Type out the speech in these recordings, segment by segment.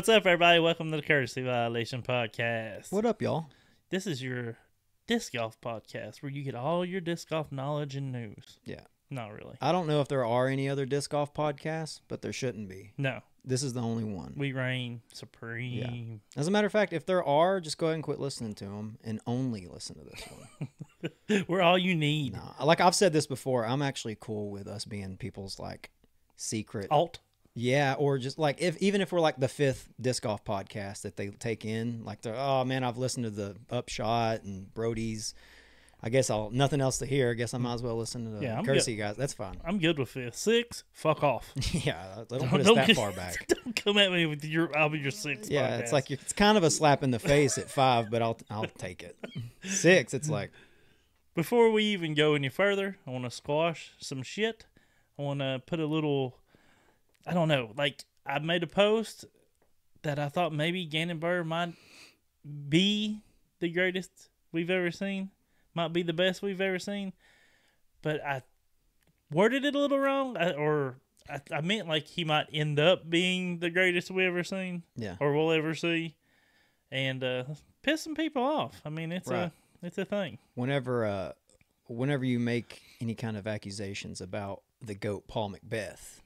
What's up, everybody? Welcome to the Courtesy Violation Podcast. What up, y'all? This is your disc golf podcast where you get all your disc golf knowledge and news. Yeah. Not really. I don't know if there are any other disc golf podcasts, but there shouldn't be. No. This is the only one. We reign supreme. Yeah. As a matter of fact, if there are, just go ahead and quit listening to them and only listen to this one. We're all you need. Nah, like I've said this before, I'm actually cool with us being people's like secret Alt. Yeah, or just like even if we're like the fifth disc golf podcast that they take in, like they're, oh man, I've listened to the Upshot and Brody's. I guess nothing else to hear. I guess I might as well listen to the Courtesy guys. That's fine. I'm good with fifth. Six, fuck off. Yeah, don't put us that far back. Don't come at me with I'll be your sixth. Yeah, podcast. it's like it's kind of a slap in the face at 5, but I'll take it. 6, it's like. Before we even go any further, I want to squash some shit. I want to put a little. I don't know. Like, I made a post that I thought maybe Gannon Buhr might be the greatest we've ever seen. Might be the best we've ever seen. But I worded it a little wrong. I meant like he might end up being the greatest we ever seen. Yeah. Or we'll ever see. And piss some people off. I mean, it's a thing. Whenever you make any kind of accusations about the GOAT Paul Macbeth,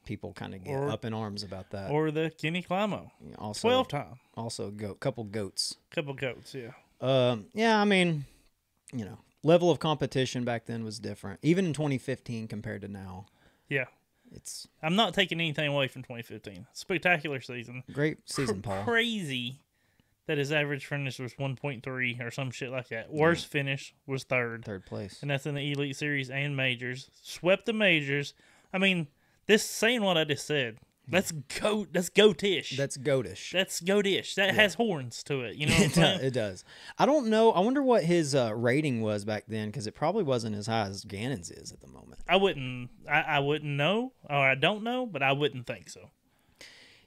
people kind of get up in arms about that. Or the Kenny Climo. Also, 12 time. Also, couple goats. Couple goats, yeah. Yeah, I mean, level of competition back then was different. Even in 2015 compared to now. Yeah. I'm not taking anything away from 2015. Spectacular season. Great season, Paul. Crazy that his average finish was 1.3 or some shit like that. Worst finish was third. Third place. And that's in the Elite Series and Majors. Swept the Majors. I mean, this saying what I just said. That's goatish. That's goatish. That's goatish. That has horns to it. You know what I'm saying? It does. I don't know. I wonder what his rating was back then, because it probably wasn't as high as Gannon's is at the moment. I wouldn't know, or I don't know, but I wouldn't think so.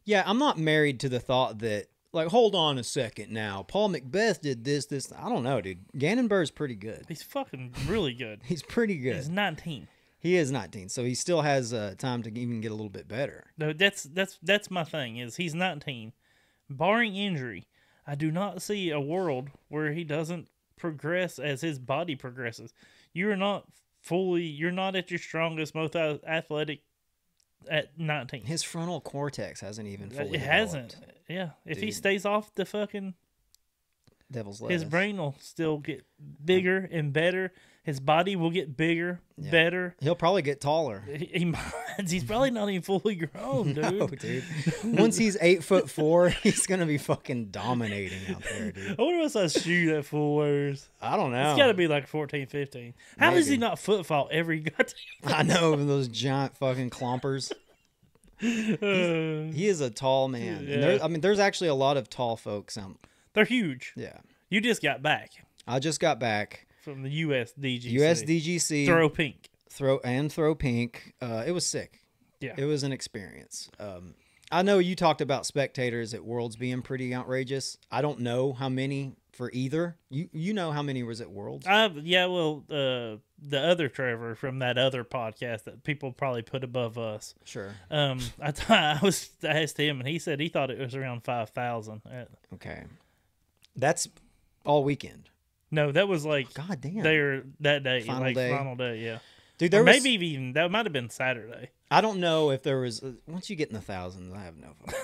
Yeah, I'm not married to the thought that, like, hold on a second now. Paul Macbeth did this. I don't know, dude. Gannon Buhr's pretty good. He's fucking really good. He's pretty good. He's 19. He is 19, so he still has time to even get a little bit better. No, that's my thing, is he's 19. Barring injury, I do not see a world where he doesn't progress as his body progresses. You're not at your strongest, most athletic at 19. His frontal cortex hasn't even fully developed. Hasn't. Yeah. If he stays off the fucking devil's lettuce, his brain will still get bigger and better. His body will get bigger, better. He'll probably get taller. He's probably not even fully grown, dude. No, dude. Once he's 8'4", he's gonna be fucking dominating out there, dude. I wonder what size shoe that fool wears. I don't know. It's got to be like 14, 15. How does he not foot fault every goddamn time? I know, those giant fucking clompers. He is a tall man. Yeah. And there's actually a lot of tall folks. They're huge. Yeah. You just got back. I just got back. From the USDGC. USDGC. Throw pink. Throw pink. It was sick. Yeah. It was an experience. I know you talked about spectators at Worlds being pretty outrageous. I don't know how many for either. You know how many was at Worlds? The other Trevor from that other podcast that people probably put above us. Sure. I asked him, and he said he thought it was around 5,000. Okay. That's all weekend. No, that was like God damn. There that day, Final day, yeah. Dude, maybe even that might have been Saturday. I don't know if there was. Once you get in the thousands, I have no fun.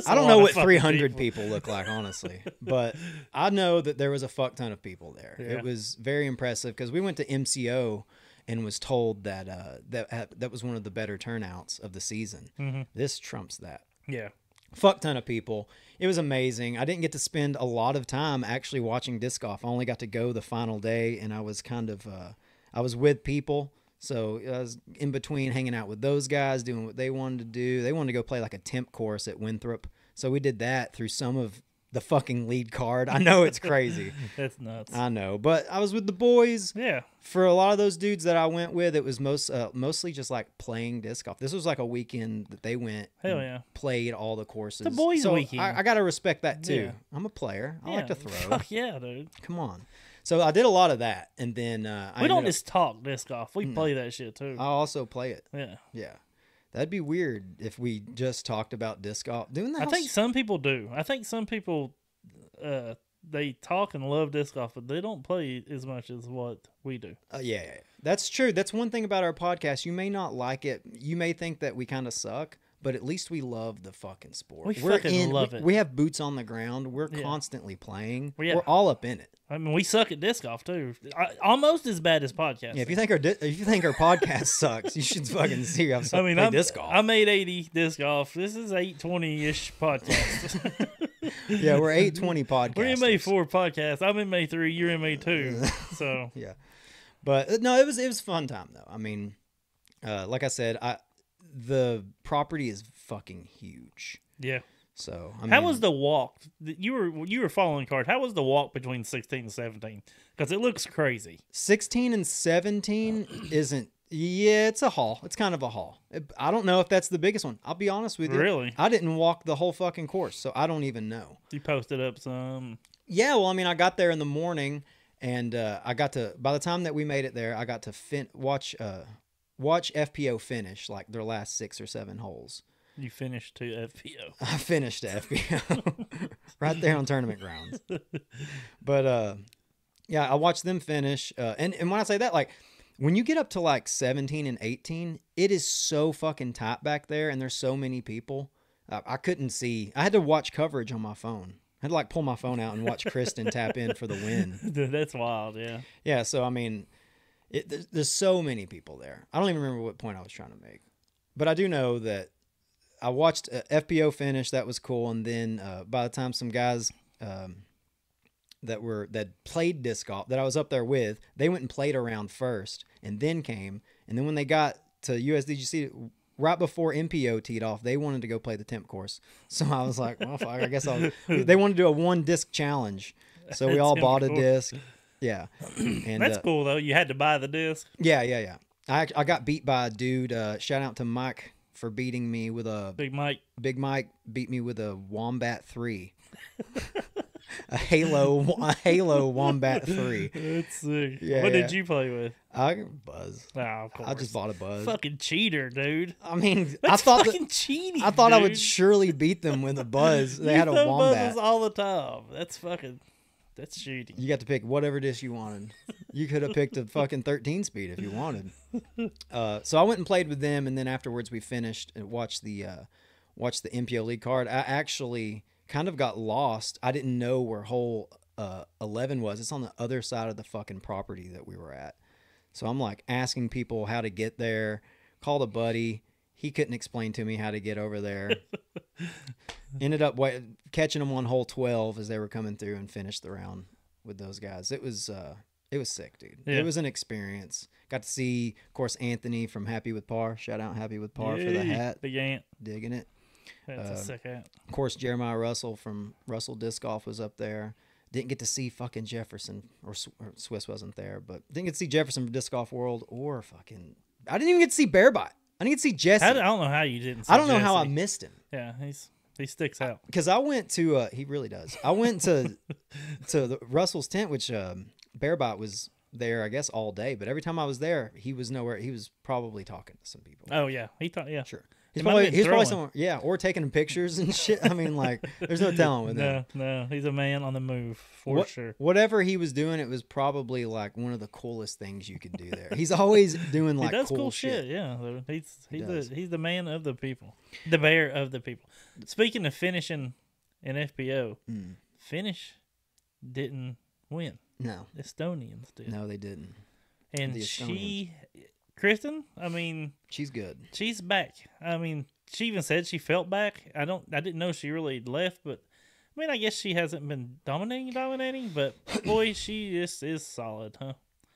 I don't know what 300 people look like, honestly, but I know that there was a fuck ton of people there. Yeah. It was very impressive because we went to MCO and was told that that was one of the better turnouts of the season. Mm-hmm. This trumps that. Yeah. Fuck ton of people. It was amazing. I didn't get to spend a lot of time actually watching disc golf. I only got to go the final day, and I was kind of I was with people, so I was in between hanging out with those guys, doing what they wanted to do. They wanted to go play like a temp course at Winthrop, so we did that through some of the fucking lead card. I know it's crazy. That's nuts. I know, but I was with the boys. Yeah. For a lot of those dudes that I went with, it was mostly just like playing disc golf. This was like a weekend that they went. Hell yeah. Played all the courses. The boys' weekend. I got to respect that too. Yeah. I'm a player. I like to throw. Fuck yeah, dude. Come on. So I did a lot of that, and then we don't just talk disc golf. We play that shit too. I also play it. Yeah. Yeah. That'd be weird if we just talked about disc golf. Doing that, I think some people do. I think some people, they talk and love disc golf, but they don't play as much as what we do. Yeah, that's true. That's one thing about our podcast. You may not like it. You may think that we kind of suck, but at least we love the fucking sport. We fucking love it. We have boots on the ground. We're constantly playing. Yeah. We're all up in it. I mean, we suck at disc golf too. Almost as bad as podcasting. Yeah, if you think our podcast sucks, you should fucking see how play disc golf. I'm 880 disc golf. This is 820-ish podcast. Yeah, we're 820 podcasts. We're MA4 podcast. I'm MA3. You're MA2. So yeah, but no, it was a fun time though. I mean, like I said, the property is fucking huge. Yeah. So how was the walk? You were following card. How was the walk between 16 and 17? Because it looks crazy. 16 and 17 isn't. Yeah, it's a haul. It's kind of a haul. I don't know if that's the biggest one. I'll be honest with you. Really? I didn't walk the whole fucking course, so I don't even know. You posted up some. Yeah, well, I mean, I got there in the morning, and I got to. By the time that we made it there, I got to watch FPO finish like their last 6 or 7 holes. You finished to FPO. I finished FPO right there on tournament grounds. But yeah, I watched them finish. And when I say that, like when you get up to like 17 and 18, it is so fucking tight back there, and there's so many people. I couldn't see. I had to watch coverage on my phone. I had to like pull my phone out and watch Kristen tap in for the win. That's wild, yeah. Yeah, so I mean, there's so many people there. I don't even remember what point I was trying to make, but I do know that I watched FPO finish. That was cool. And then by the time some guys that played disc golf that I was up there with, they went and played around first and then came. And then when they got to USDGC right before MPO teed off, they wanted to go play the temp course. So I was like, well, I guess they wanted to do a 1 disc challenge. So we all bought a disc. Yeah. And that's cool though. You had to buy the disc. Yeah. I got beat by a dude. Shout out to Mike for beating me with a Big Mike. Big Mike beat me with a Wombat 3. a Halo Wombat 3. Let's see. Yeah, what did you play with? Buzz. Oh, of course. I just bought a Buzz. Fucking cheater, dude. I mean, That's fucking cheating. I thought dude. I would surely beat them with a Buzz. They had a throw Wombat. Buzzes all the time. That's cheating. You got to pick whatever disc you wanted. You could have picked a fucking 13 speed if you wanted. So I went and played with them, and then afterwards we finished and watched the MPO league card. I actually kind of got lost. I didn't know where hole 11 was. It's on the other side of the fucking property that we were at. So I'm like asking people how to get there. Called a buddy. He couldn't explain to me how to get over there. Ended up catching them on hole 12 as they were coming through and finished the round with those guys. It was sick, dude. Yeah. It was an experience. Got to see, of course, Anthony from Happy with Par. Shout out Happy with Par for the hat. Big Ant. Digging it. That's a sick hat. Of course, Jeremiah Russell from Russell Disc Golf was up there. Didn't get to see fucking Jefferson, or Swiss wasn't there, but didn't get to see Jefferson from Disc Golf World or fucking... I didn't even get to see Bearbot. I didn't get to see Jesse. I don't know how you didn't see I don't know Jesse. how I missed him. Yeah, he sticks out. Because I went to... he really does. I went to the Russell's tent, which Bearbot was there, I guess, all day. But every time I was there, he was nowhere. He was probably talking to some people. Oh, yeah. Yeah. Sure. He's probably somewhere, yeah, or taking pictures and shit. I mean, like, there's no telling with him. No, he's a man on the move for sure. Whatever he was doing, it was probably like one of the coolest things you could do there. He's always doing like he does cool shit. Yeah, he's the man of the people, the bear of the people. Speaking of finishing in FPO, Finish didn't win. No, Estonians did. No, they didn't. And Kristen, I mean, she's good. She's back. I mean, she even said she felt back. I didn't know she really left, but I mean, I guess she hasn't been dominating, but boy, she is solid, huh?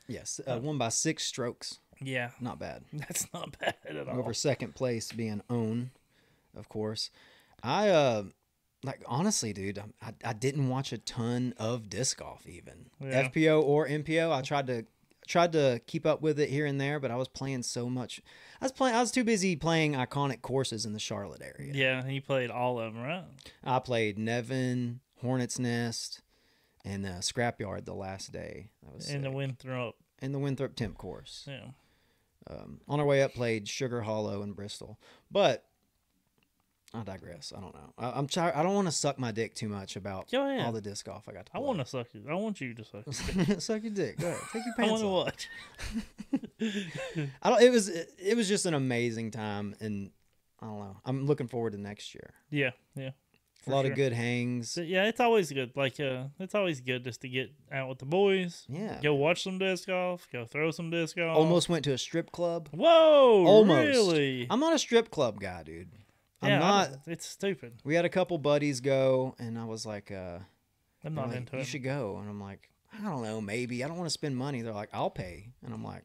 Yes, won by 6 strokes. Yeah, not bad. That's not bad at all. Over second place being Own, of course. I honestly, dude, I didn't watch a ton of disc golf even. Yeah. FPO or MPO. I tried to keep up with it here and there, but I was playing so much. I was too busy playing iconic courses in the Charlotte area. Yeah, you played all of them, right? I played Nevin, Hornet's Nest, and Scrapyard the last day. That was in the Winthrop. In the Winthrop Temp course. Yeah. On our way up, played Sugar Hollow in Bristol. But I digress. I don't know. I'm tired. I don't want to suck my dick too much about all the disc golf I got to play. I want to suck you. I want you to suck. Suck your dick. Go ahead. Take your I pants want off. to watch. It was just an amazing time, and I don't know. I'm looking forward to next year. Yeah. A lot of good hangs. Yeah, it's always good. Like, it's always good just to get out with the boys. Yeah. Go watch some disc golf. Go throw some disc golf. Almost went to a strip club. Whoa! Almost. Really? I'm not a strip club guy, dude. Yeah, I'm not. It's stupid. We had a couple buddies go, and I was like, I'm not like, into you it. should go. And I'm like, I don't know, maybe. I don't want to spend money. They're like, I'll pay. And I'm like,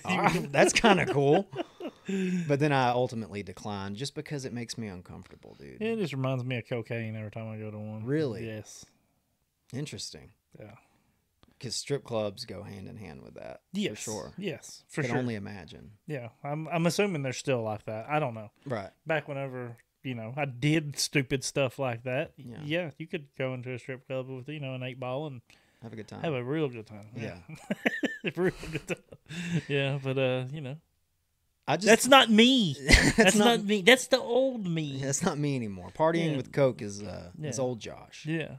all right, that's kind of cool. But then I ultimately declined just because it makes me uncomfortable, dude. It just reminds me of cocaine every time I go to one. Really? Yes. Interesting. Yeah. Because strip clubs go hand in hand with that. Yes. For sure. Yes, for I can sure. only imagine. Yeah, I'm assuming they're still like that. I don't know. Right. Back whenever, I did stupid stuff like that. Yeah. Yeah, you could go into a strip club with, an 8-ball and Have a good time. have a real good time. Yeah. A real good time. Yeah, but, I just, that's not me. That's not- not me. That's the old me. That's not me anymore. Partying Yeah. with Coke is Yeah. old Josh. Yeah.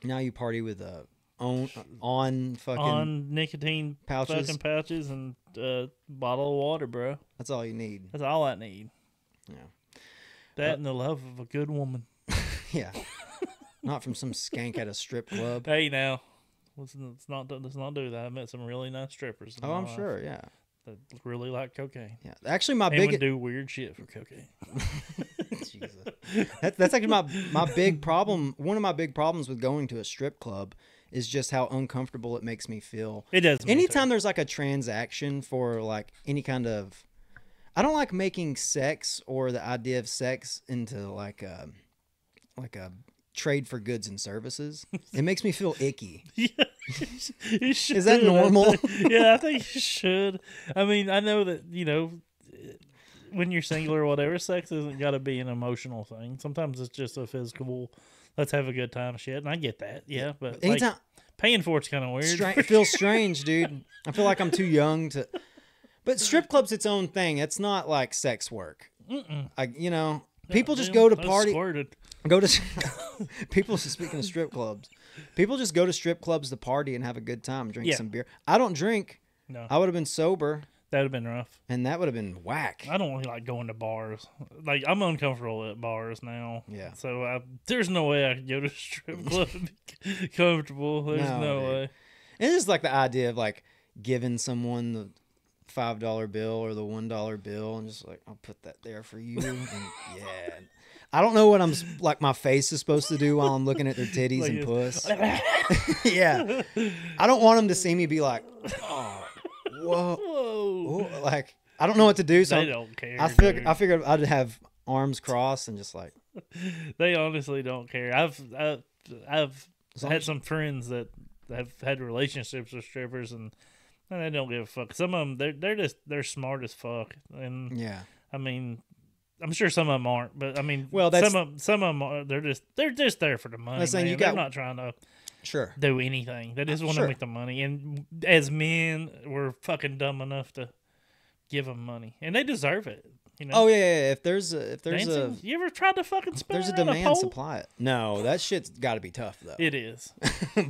Now you party with on fucking On nicotine pouches. fucking pouches and bottle of water, bro. That's all you need. That's all I need. Yeah. That and the love of a good woman. Yeah. Not from some skank at a strip club. Hey, now, let's not do that. I met some really nice strippers. Oh, I'm sure. Yeah. That really like cocaine. Yeah. Actually, my And big would do weird shit for cocaine. Jesus. That's actually my big problem. One of my big problems with going to a strip club is just how uncomfortable it makes me feel. It does. Anytime there's like a transaction for like any kind of, I don't like making sex or the idea of sex into like a trade for goods and services. It makes me feel icky. Yeah, you should. Is that normal? Yeah, I think you should. I mean, I know that when you're single or whatever, sex isn't got to be an emotional thing. Sometimes it's just a physical. Let's have a good time, shit. And I get that. Yeah, but Anytime paying for it's kind of weird. it feels strange, dude. I feel like I'm too young to. But strip club's its own thing. It's not like sex work. People just go to party. Go to people. Speaking of strip clubs, people just go to strip clubs to party and have a good time, drink some beer. I don't drink. No, I would have been sober, that would have been rough. and that would have been whack. I don't really like going to bars. Like, I'm uncomfortable at bars now. Yeah. So there's no way I could go to a strip club and be comfortable. There's no dude. way. And it's just like the idea of like giving someone the $5 bill or the $1 bill, and just like, I'll put that there for you. And yeah. I don't know what like my face is supposed to do while I'm looking at their titties Like and this. puss. Yeah. I don't want them to see me be like, oh, whoa. Whoa. Like, I don't know what to do. So They don't care. I figured I'd have arms crossed and just like. They honestly don't care. I've long had as- some friends that have had relationships with strippers, and they don't give a fuck. Some of them, they're smart as fuck, and Yeah. I mean, I'm sure some of them aren't, but I mean, Well, that's- some of them are. They're just there for the money. That's saying man. you They're got- not trying to Sure. do anything. They just want Sure. to make the money. And as men, we're fucking dumb enough to give them money, and they deserve it. Oh yeah. If there's a Dancing? You ever tried to fucking spin there's a around demand, pole? supply it. No, that shit's got to be tough though. It is.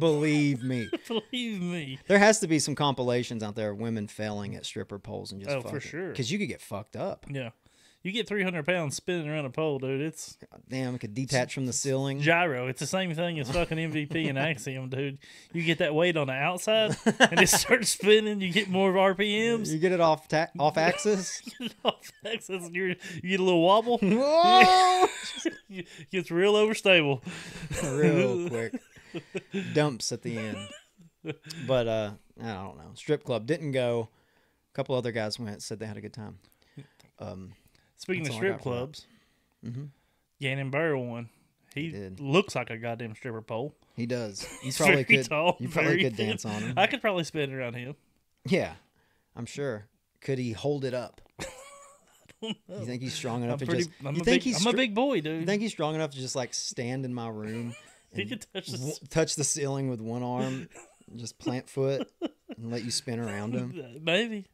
Believe me. Believe me. There has to be some compilations out there of women failing at stripper poles and just Oh, for sure. Because you could get fucked up. Yeah. You get 300 pounds spinning around a pole, dude. It's Damn, it could detach from the ceiling. gyro. It's the same thing as fucking MVP and Axiom, dude. You get that weight on the outside and it starts spinning. You get more RPMs. You get it off axis. You get it off axis and you get a little wobble. Whoa! It gets real overstable. Real quick. Dumps at the end. But I don't know. Strip club didn't go. A couple other guys went, said they had a good time. Speaking That's of all I strip got for that. clubs, Mhm. Gannon Buhr won. He did. looks like a goddamn stripper pole. He does. You He's probably very could. tall, You probably very could thin. dance on him. I could probably spin around him. Yeah, I'm sure. Could he hold it up? You think he's strong enough to just? I'm You a think big, he's? I'm a big boy, dude. You think he's strong enough to just like stand in my room He and could touch the touch the ceiling with one arm, just plant foot, and let you spin around him? Maybe.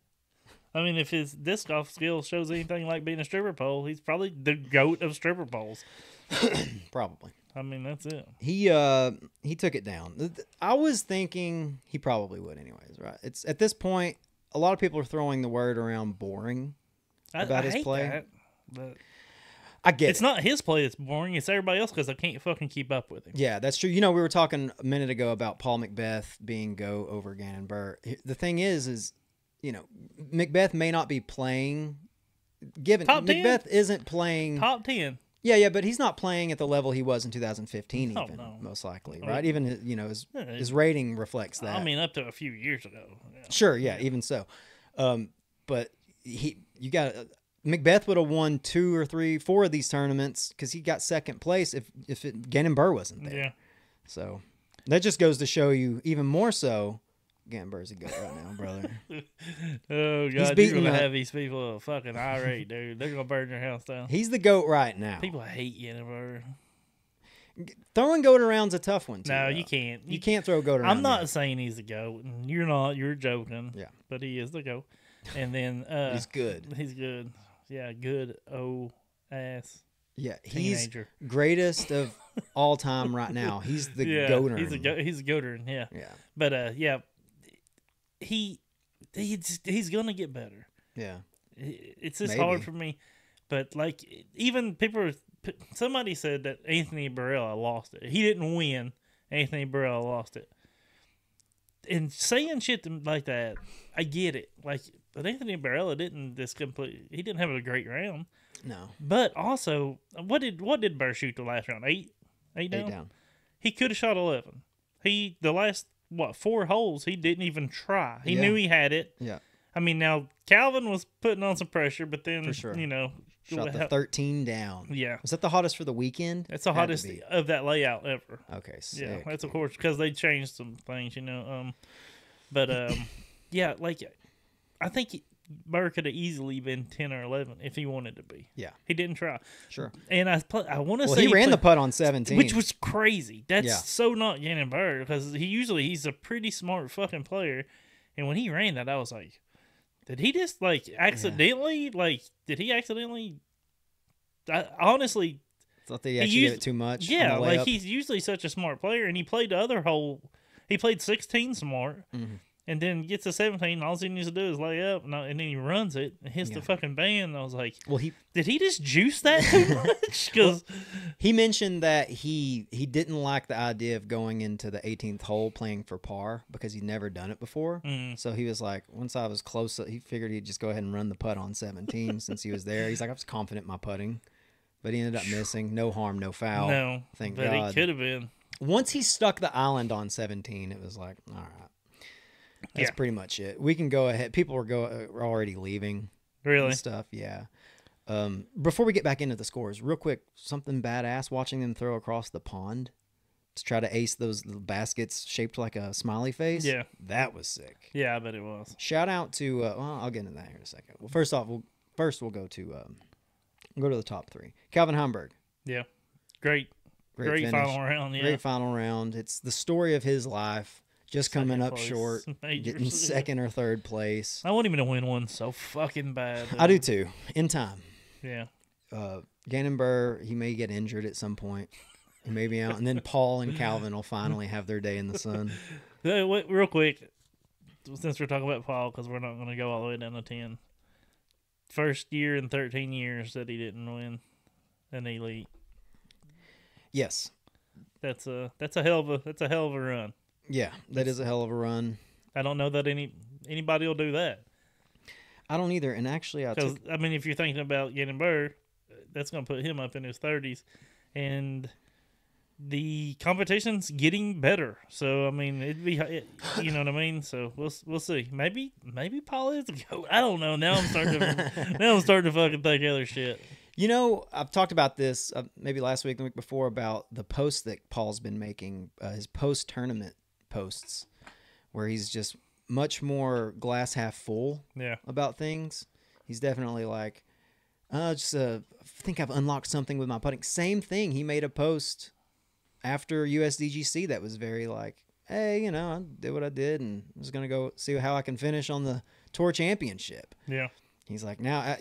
I mean, if his disc golf skill shows anything like being a stripper pole, he's probably the GOAT of stripper poles. Probably. I mean, that's it. He took it down. I was thinking he probably would anyways, right? It's at this point, a lot of people are throwing the word around boring about his hate play. that, but I get it's it. not his play that's boring. It's everybody else because I can't fucking keep up with him. Yeah, that's true. You know, we were talking a minute ago about Paul Macbeth being go over Gannon Buhr. The thing is, you know, Macbeth may not be playing. Given Top 10? Macbeth isn't playing Top 10. Yeah, but he's not playing at the level he was in 2015, Oh, even no. most likely, I right? mean, Even his rating reflects that. I mean, up to a few years ago. Yeah. Sure, yeah, even so. But you got Macbeth would have won 2 or 3, 4 of these tournaments because he got second place if Gannon Buhr wasn't there. Yeah. So that just goes to show you even more so. Gannon Buhr's a goat right now, brother. Oh God, you're beating gonna the- have these people fucking irate, dude. They're gonna burn your house down. He's the goat right now. People hate Yennefer. Throwing goat around's a tough one too. No, though. you can't. You can't throw goat around. I'm not yet. saying he's the goat. And you're not. You're joking. Yeah. But he is the goat. And then He's good. He's good. Yeah, good ass Yeah, he's teenager. greatest of all time right now. He's the Yeah, goater. he's a goater. Yeah. Yeah, But yeah, he's gonna get better. yeah. It's just Maybe. hard for me. But like, even somebody said that Anthony Barella lost it. He didn't win. Anthony Barella lost it. And saying shit like that, I get it. Like, but Anthony Barella didn't he didn't have a great round. No, But also, what did Burr shoot the last round? Eight down. 8 down. He could have shot 11. The last 4 holes he didn't even try. He Yeah. knew he had it. Yeah, I mean, now Calvin was putting on some pressure, but then For sure. shot shot the 13 down. Yeah, Was that the hottest for the weekend? that's the Had to hottest be. of that layout ever. Okay, sick. Yeah, that's of course because they changed some things, But yeah, like I think Burr could have easily been 10 or 11 if he wanted to be. Yeah, He didn't try. sure. And I want to Well, say he ran the played- putt on 17, which was crazy. That's Yeah. so not Gannon Burr because he's a pretty smart fucking player. And when he ran that, I was like, did he just accidentally I honestly, thought they actually gave it too much. on yeah, the like layup. he's usually such a smart player, and he played the other hole. He played 16 smart, Mhm. and then gets to 17. All he needs to do is lay up, and then he runs it and hits Yeah. the fucking band. And I was like, Well, did he just juice that too much? Because he mentioned that he didn't like the idea of going into the 18th hole playing for par because he'd never done it before. So he was like, once I was close, he figured he'd just go ahead and run the putt on 17 since he was there. He's like, I was confident in my putting, but he ended up missing. No harm, no foul. no, Thank but God. he could have been. Once he stuck the island on 17, it was like, all right, that's Yeah. pretty much it. We can go ahead. People were already leaving Really? and stuff. Yeah. Before we get back into the scores, real quick, something badass watching them throw across the pond to try to ace those little baskets shaped like a smiley face. Yeah. That was sick. Yeah, I bet it was. Shout out to, well, I'll get into that here in a second. Well, first off, we'll go to the top 3. Calvin Heimberg. Yeah, great Great finish. final round. Yeah, Great final round. It's the story of his life. Just coming Second up place. short, Majors. getting second or third place. I want him to win one so fucking bad. I do too. In time. Yeah. Gannon Buhr, he may get injured at some point. He may be out. And then Paul and Calvin will finally have their day in the sun. Wait, real quick, since we're talking about Paul, because we're not going to go all the way down to 10. First year in 13 years that he didn't win an elite. Yes. That's a hell of a run. Yeah, that is a hell of a run. I don't know that anybody will do that. I don't either. And actually, Because I mean, if you're thinking about Gannon Buhr, that's going to put him up in his 30s, and the competition's getting better. So I mean, you know what I mean. So we'll see. Maybe Paul is a goat. I don't know. Now I'm starting to fucking think other shit. You know, I've talked about this maybe last week, the week before, about the posts that Paul's been making, his post-tournament posts, where he's just much more glass half full Yeah. about things. He's definitely like, I think I've unlocked something with my putting. Same thing. He made a post after USDGC that was very like, hey, I did what I did, and I was gonna go see how I can finish on the tour championship. Yeah. He's like, now,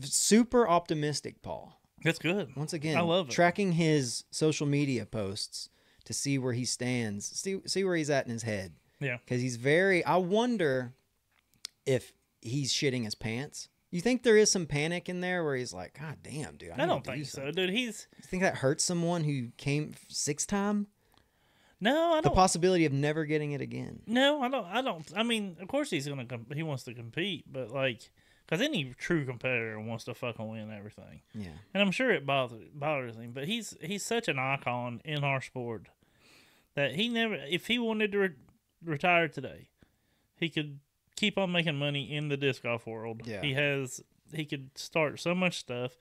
super optimistic, Paul. That's good. Once again, I love it. tracking his social media posts to see where he stands, see where he's at in his head. Yeah. Because he's I wonder if he's shitting his pants. You think there is some panic in there where he's like, God damn, dude. I don't think so, dude. You think that hurts someone who came 6th time? No, I don't. The possibility of never getting it again. No, I don't. I mean, of course he wants to compete, but like, because any true competitor wants to fucking win everything. Yeah. And I'm sure it bothers him, but he's such an icon in our sport that he never, if he wanted to retire today, he could keep on making money in the disc golf world. Yeah. He could start so much stuff.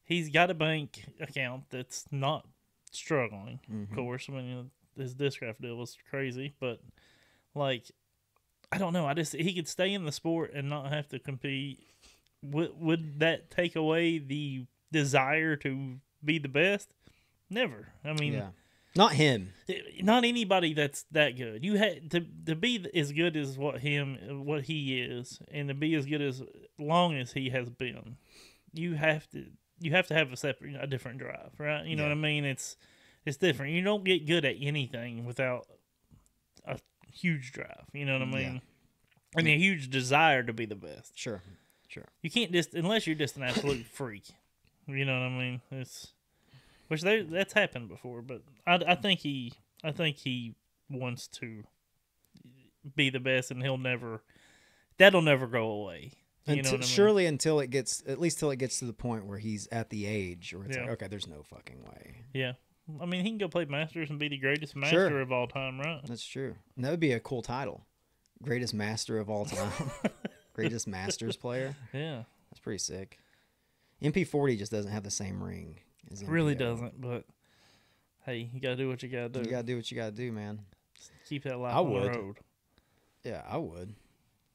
He's got a bank account that's not struggling. Mm-hmm. Of course, I mean, his disc golf deal was crazy, but like, I don't know. He could stay in the sport and not have to compete. Would that take away the desire to be the best? Never. I mean, yeah. Not him. Not anybody that's that good. You had to be as good as what he is, and to be as good as long as he has been. You have to have a different drive, right? You know what I mean? It's different. You don't get good at anything without a huge drive. You know what I mean? Yeah. And a huge desire to be the best. Sure. You can't unless you're just an absolute freak. You know what I mean? That's happened before, but I think he wants to be the best, and that'll never go away. You know what I mean? Surely until it gets to the point where he's at the age where it's like, okay, there's no fucking way. Yeah. I mean, he can go play Masters and be the greatest master of all time, right? That's true. And that would be a cool title. Greatest master of all time. Greatest Masters player. Yeah. That's pretty sick. MP40 just doesn't have the same ring as MPO. Really doesn't, but hey, you got to do what you got to do. You got to do what you got to do, man. Just keep that life on the road. Yeah, I would.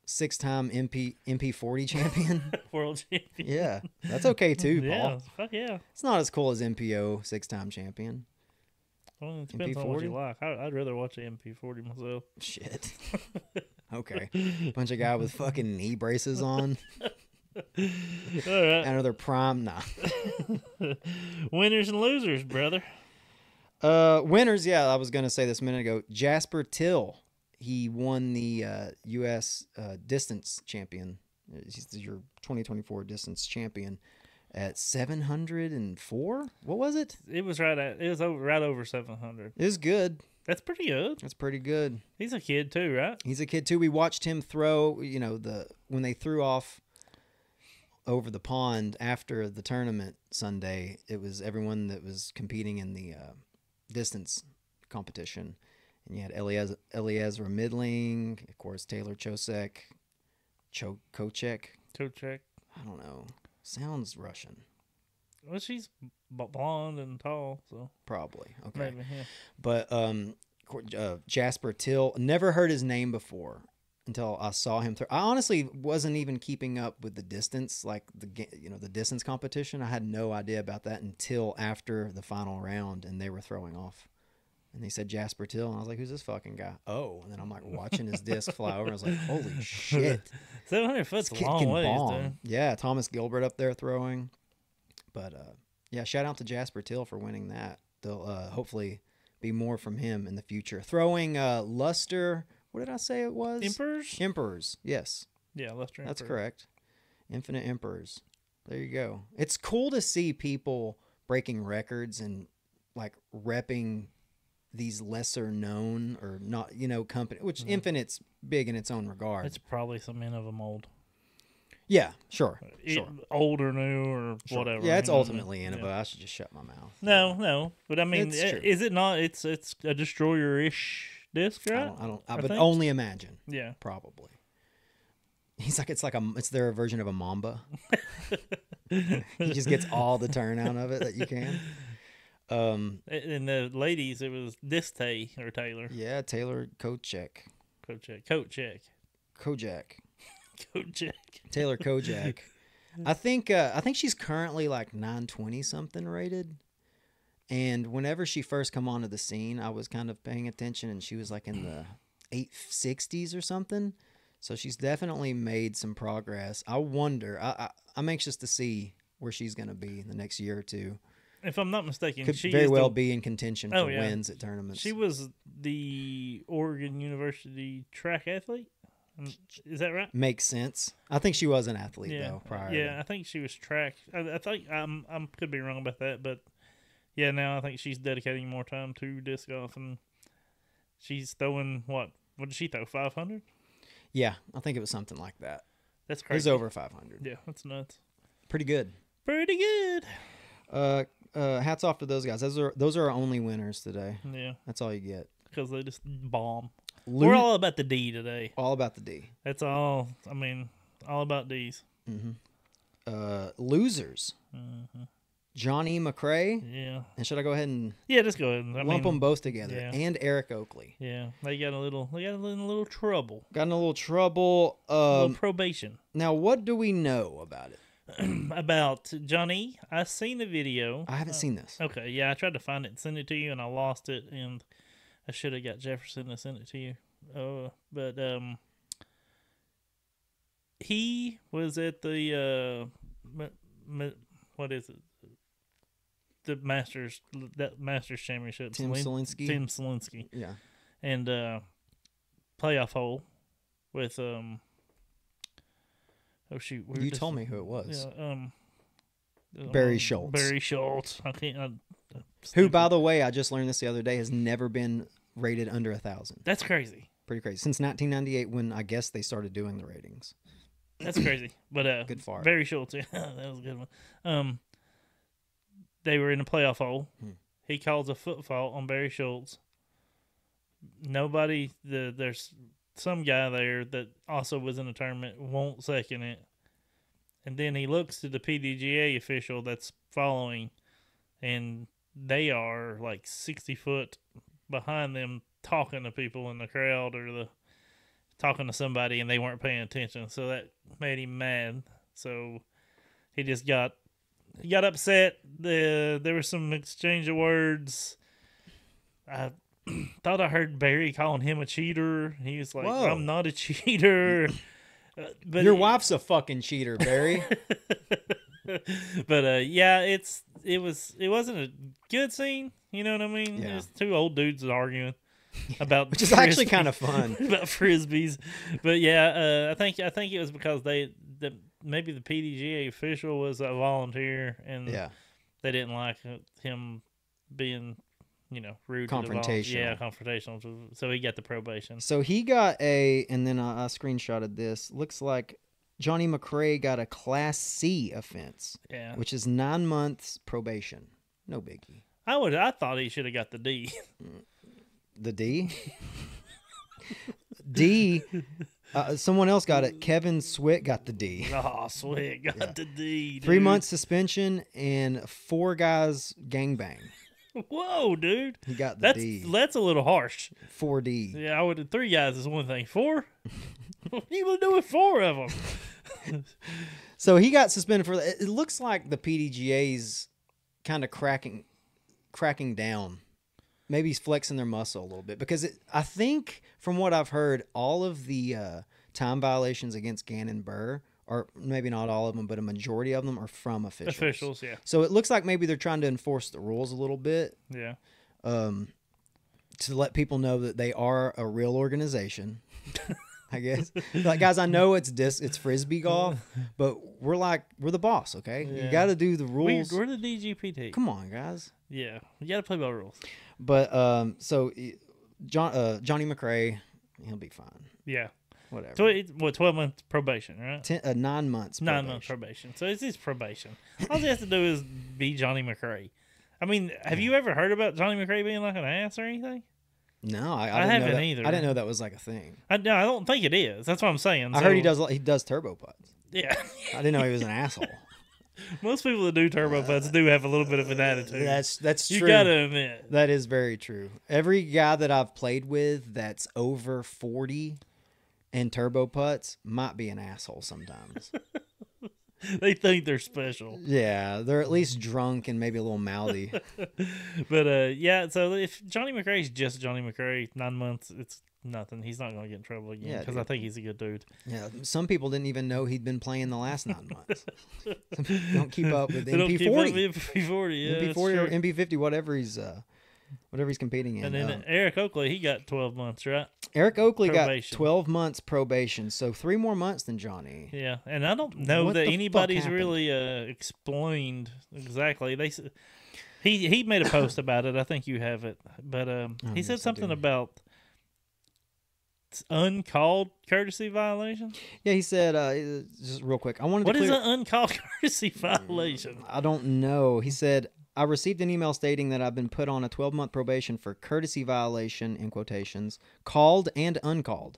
6-time MP40 champion. World champion. Yeah, that's okay too, Paul. Yeah, fuck yeah. It's not as cool as MPO 6-time champion. Well, it depends on what you like. I'd rather watch the MP40 myself. Shit. Okay. Bunch of guy with fucking knee braces on. All right. Another prime. Nah. Winners and losers, brother. Winners, yeah, I was going to say this a minute ago. Jasper Till. He won the U.S. Distance champion. He's your 2024 distance champion at 704. What was it? It was right over 700. It was good. That's pretty good. That's pretty good. He's a kid too, right? He's a kid too. We watched him throw. When they threw off over the pond after the tournament Sunday, it was everyone that was competing in the distance competition. And you had Eliezer Midling, of course, Taylor Kochek. I don't know. Sounds Russian. Well, she's blonde and tall, so probably okay. Maybe, yeah. But Jasper Till, never heard his name before until I saw him throw. I honestly wasn't even keeping up with the distance, like the distance competition. I had no idea about that until after the final round, and they were throwing off. And they said Jasper Till, and I was like, who's this fucking guy? Oh, and then I'm like watching his disc fly over. I was like, holy shit. 700 foot's a long ways, dude. Yeah, Thomas Gilbert up there throwing. But, yeah, shout out to Jasper Till for winning that. They'll hopefully be more from him in the future. Throwing Luster, what did I say it was? Emperors, yes. Yeah, Luster That's correct. Infinite Emperors. There you go. It's cool to see people breaking records and, like, repping these lesser known or not, company, which Infinite's big in its own regard. It's probably some end of a mold. Yeah, sure. Old or new or whatever. Yeah, it's ultimately in it, but I should just shut my mouth. No. But I mean, is it not? It's a destroyer-ish disc, right? I would only imagine. Yeah. Probably. He's like, it's their version of a Mamba. He just gets all the turn out of it that you can. And the ladies, it was or Taylor. Yeah, Taylor Kochek. Kojak. Taylor Kojak. I think she's currently like 920 something rated, And whenever she first come onto the scene, I was kind of paying attention, and she was like in the 860s or something. So she's definitely made some progress. I wonder. I'm anxious to see where she's going to be in the next year or two. If I'm not mistaken, Could she very is well be in contention for yeah. wins at tournaments. She was the Oregon University track athlete. Is that right? Makes sense. I think she was an athlete though prior. Yeah, I think she was track. I think I'm could be wrong about that, but yeah, now I think she's dedicating more time to disc golf, and she's throwing what did she throw? 500? Yeah, I think it was something like that. That's It crazy. was over 500. Yeah, that's nuts. Pretty good. Pretty good. Hats off to those guys. Those are our only winners today. Yeah, That's all you get. because they just bomb. Lo- We're all about the D today. all about the D. That's all. I mean, all about D's. Losers. Johnny McRae. Yeah. And should I go ahead and Yeah, just go ahead. I lump mean, them both together? yeah. And Eric Oakley. Yeah, they got in a little trouble. Got in a little trouble. A little probation. Now, what do we know about it? About Johnny. I seen the video. I haven't seen this. Okay, yeah, I tried to find it and send it to you, and I lost it, and I should have got Jefferson to send it to you. But he was at the what is it? The Masters Championship. Tim Selinsky? Tim Selinsky. Yeah. And playoff hole with oh shoot, You told me who it was. Yeah, Barry Schultz. Barry Schultz. I can't. Who, by the way, I just learned this the other day, has never been rated under 1,000. That's crazy. Pretty crazy. Since 1998, when I guess they started doing the ratings. That's crazy. But Good fart. Barry Schultz, yeah, that was a good one. They were in a playoff hole. He calls a foot fault on Barry Schultz. There's some guy there that also was in the tournament, won't second it. And then he looks to the PDGA official that's following, and they are like 60 foot behind them talking to people in the crowd or talking to somebody, and they weren't paying attention. So that made him mad. So he just got upset. There was some exchange of words. I thought I heard Barry calling him a cheater. He was like, Whoa. I'm not a cheater. But Your wife's a fucking cheater, Barry. But yeah, it wasn't a good scene. You know what I mean? Yeah. It was two old dudes arguing about Which is actually kind of fun. about frisbees. But yeah, I think it was because maybe the PDGA official was a volunteer, and Yeah. they didn't like him being, rude. Confrontational. Confrontational. So he got the probation. So he got and then I screenshotted this. Looks like Johnny McRae got a Class C offense, Yeah. which is 9 months probation. No biggie. I thought he should have got the D. The D? D, someone else got it. Kevin Switt got the D. Oh, sweet. Got the D. Dude. 3 months suspension and 4 guys gangbang. Whoa, dude. He got the D. That's a little harsh. 4D. Yeah, I would. 3 guys is one thing. 4? What are you gonna do with 4 of them? So he got suspended for that. It looks like the PDGA's kind of cracking down. Maybe he's flexing their muscle a little bit because I think from what I've heard, all of the time violations against Gannon Buhr, or maybe not all of them, but a majority of them are from officials. Officials, yeah. So it looks like maybe they're trying to enforce the rules a little bit. Yeah. To let people know that they are a real organization. I guess. Like, guys, I know it's frisbee golf, but we're the boss, okay? Yeah. You got to do the rules. We're the DGPT. Come on, guys. Yeah, you got to play by the rules. But so Johnny McRae, he'll be fine. Yeah. Whatever. So it's 12 months probation, right? 9 months. 9 months probation. So it's his probation. All he has to do is be Johnny McRae. I mean, have you ever heard about Johnny McRae being like an ass or anything? No, I haven't didn't know that, either. I didn't know that was like a thing. No, I don't think it is. That's what I'm saying. I heard he does turbo putts. Yeah. I didn't know he was an asshole. Most people that do turbo putts do have a little bit of an attitude. That's true. You gotta admit. That is very true. Every guy that I've played with that's over 40 and turbo putts might be an asshole sometimes. They think they're special. Yeah, they're at least drunk and maybe a little mouthy. But yeah, so if Johnny McRae's just Johnny McRae, 9 months, it's nothing. He's not going to get in trouble again Yeah, because I think he's a good dude. Yeah, some people didn't even know he'd been playing the last 9 months. Some people don't keep up with They don't keep up MP40. with MP40, yeah. MP40 or MP50, whatever he's competing in. And then Eric Oakley, he got 12 months, right? Eric Oakley Probation. got 12 months probation, so 3 more months than Johnny. Yeah, and I don't know What that the fuck anybody's happened? really explained exactly. He made a post about it. I think you have it, but he said yes, I something do. about uncalled courtesy violation. Yeah, he said, just real quick, I wanted What to is clear... an uncalled courtesy violation? I don't know. He said, I received an email stating that I've been put on a 12-month probation for courtesy violation, in quotations, called and uncalled.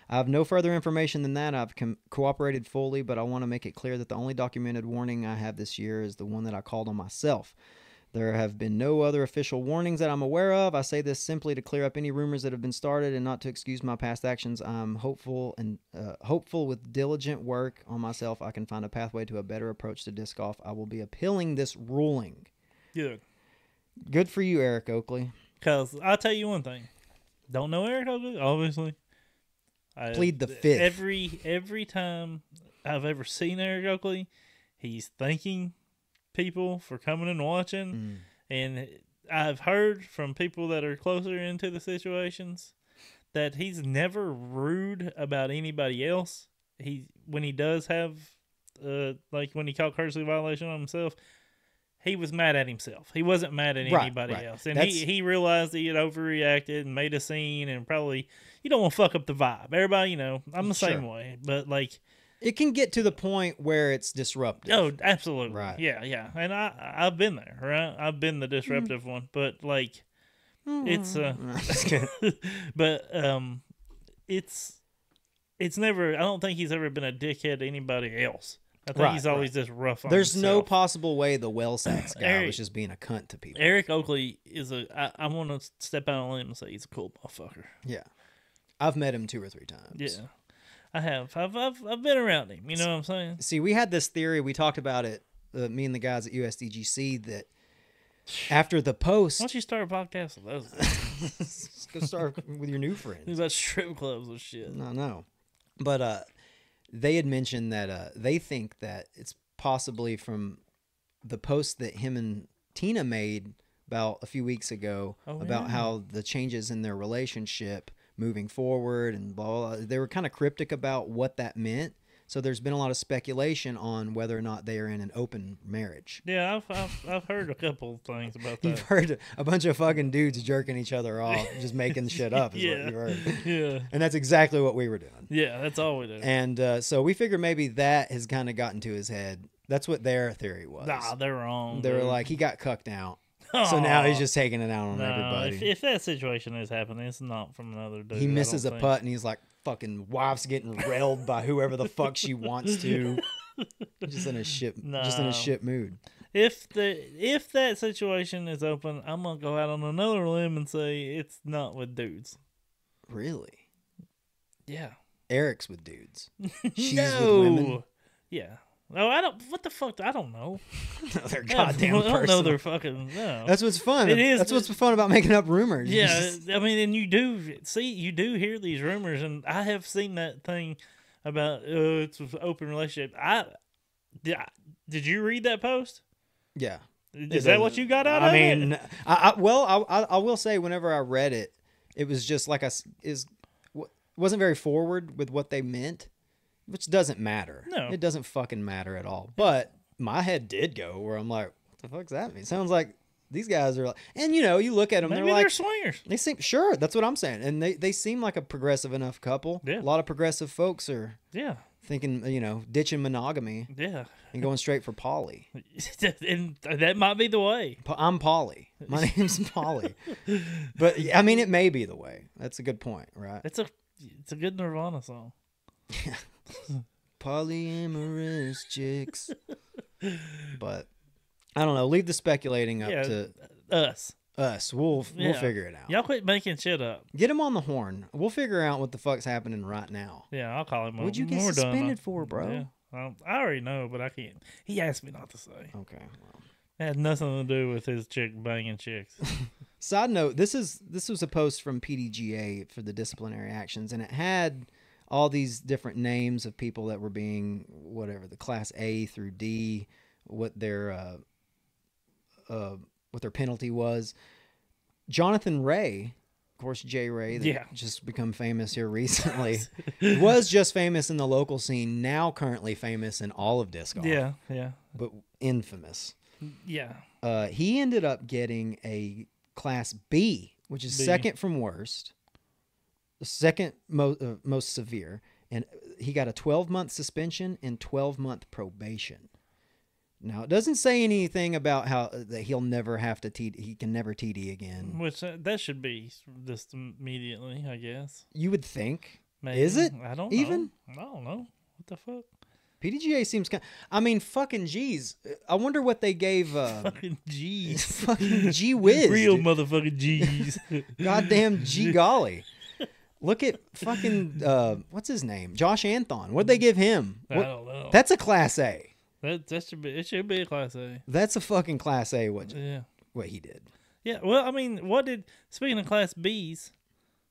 I have no further information than that. I've cooperated fully, but I want to make it clear that the only documented warning I have this year is the one that I called on myself. There have been no other official warnings that I'm aware of. I say this simply to clear up any rumors that have been started and not to excuse my past actions. I'm hopeful with diligent work on myself, I can find a pathway to a better approach to disc golf. I will be appealing this ruling. Good. Good for you, Eric Oakley. Because I'll tell you one thing. Don't know Eric Oakley, obviously. Plead the fifth. Every time I've ever seen Eric Oakley, he's thanking people for coming and watching. And I've heard from people that are closer into the situations that he's never rude about anybody else. When he does have, like when he called courtesy violation on himself, he was mad at himself. He wasn't mad at anybody else. And he realized he had overreacted and made a scene, and probably, you don't want to fuck up the vibe. Everybody, I'm the same way. But, like... It can get to the point where it's disruptive. Oh, absolutely. Right. Yeah. And I've been there, right? I've been the disruptive one. But, like, it's... but, it's never... I don't think he's ever been a dickhead to anybody else. I think he's always just rough on There's no himself. possible way the Wellsacks guy was just being a cunt to people. Eric Oakley is I want to step out on a limb and say he's a cool motherfucker. Yeah. I've met him 2 or 3 times. Yeah. I have. I've been around him. You know what I'm saying? See, we had this theory. We talked about it, me and the guys at USDGC, that after the post... Why don't you start a podcast with those? Let's go start with your new friends. He's about strip clubs and shit. No. But they had mentioned that they think that it's possibly from the post that him and Tina made about a few weeks ago about how the changes in their relationship moving forward and blah, blah, blah. They were kind of cryptic about what that meant. So there's been a lot of speculation on whether or not they are in an open marriage. Yeah, I've heard a couple of things about that. You've heard a bunch of fucking dudes jerking each other off, just making shit up is what you heard. Yeah. And that's exactly what we were doing. Yeah, that's all we do. And so we figured maybe that has kind of gotten to his head. That's what their theory was. Nah, they're wrong. They were like, he got cucked out. So now he's just taking it out on everybody. If that situation is happening, it's not from another dude. He misses a putt and he's like, fucking wife's getting railed by whoever the fuck she wants to. Just in a shit mood. If that situation is open, I'm gonna go out on another limb and say it's not with dudes. Really? Yeah. Eric's with dudes. She's No. with women. Yeah. No, I don't. What the fuck? I don't know. No, they're goddamn I don't know. personal. They're fucking. No. That's what's fun. It is. That's what's fun about making up rumors. Yeah, I mean, and you do hear these rumors, and I have seen that thing about it's an open relationship. Did you read that post? Yeah. Is that what you got out of it? I mean, I will say, whenever I read it, it was just like wasn't very forward with what they meant. Which doesn't matter. No. It doesn't fucking matter at all. But my head did go where I'm like, what the fuck's that mean? Sounds like these guys are like, and you look at them, Maybe they're like, swingers. They seem, sure, that's what I'm saying. And they seem like a progressive enough couple. Yeah. A lot of progressive folks are thinking, ditching monogamy. Yeah. And going straight for poly. And that might be the way. I'm Polly. My name's Polly. But I mean, it may be the way. That's a good point, right? It's a good Nirvana song. Yeah. Polyamorous chicks. But I don't know. Leave the speculating up to us. We'll figure it out. Y'all quit making shit up. Get him on the horn. We'll figure out what the fuck's happening right now. Yeah, I'll call him. What'd you get suspended for, bro? Yeah, I already know, but I can't. He asked me not to say. Okay. Well. It had nothing to do with his chick banging chicks. Side note: this was a post from PDGA for the disciplinary actions, and it had all these different names of people that were being whatever the class A through D, what their penalty was. Jonathan Ray, of course, Jay Ray, that just become famous here recently, was just famous in the local scene. Now, currently famous in all of disc golf. Yeah, but infamous. Yeah. He ended up getting a Class B, which is second from worst, the second most severe, and he got a 12-month suspension and 12-month probation. Now, it doesn't say anything about how that he'll never have to he can never TD again. Which that should be just immediately, I guess. You would think. Maybe. Is it? I don't even? know. I don't know. What the fuck? PDGA seems kind. I mean, fucking G's. I wonder what they gave. Fucking G's. Fucking G whiz. Real motherfucking G's. Goddamn G golly. Look at fucking what's his name? Josh Anthon. What'd they give him? I don't know. That's a Class A. That should be. It should be a Class A. That's a fucking Class A. What he did. Yeah. Well, I mean, speaking of Class Bs,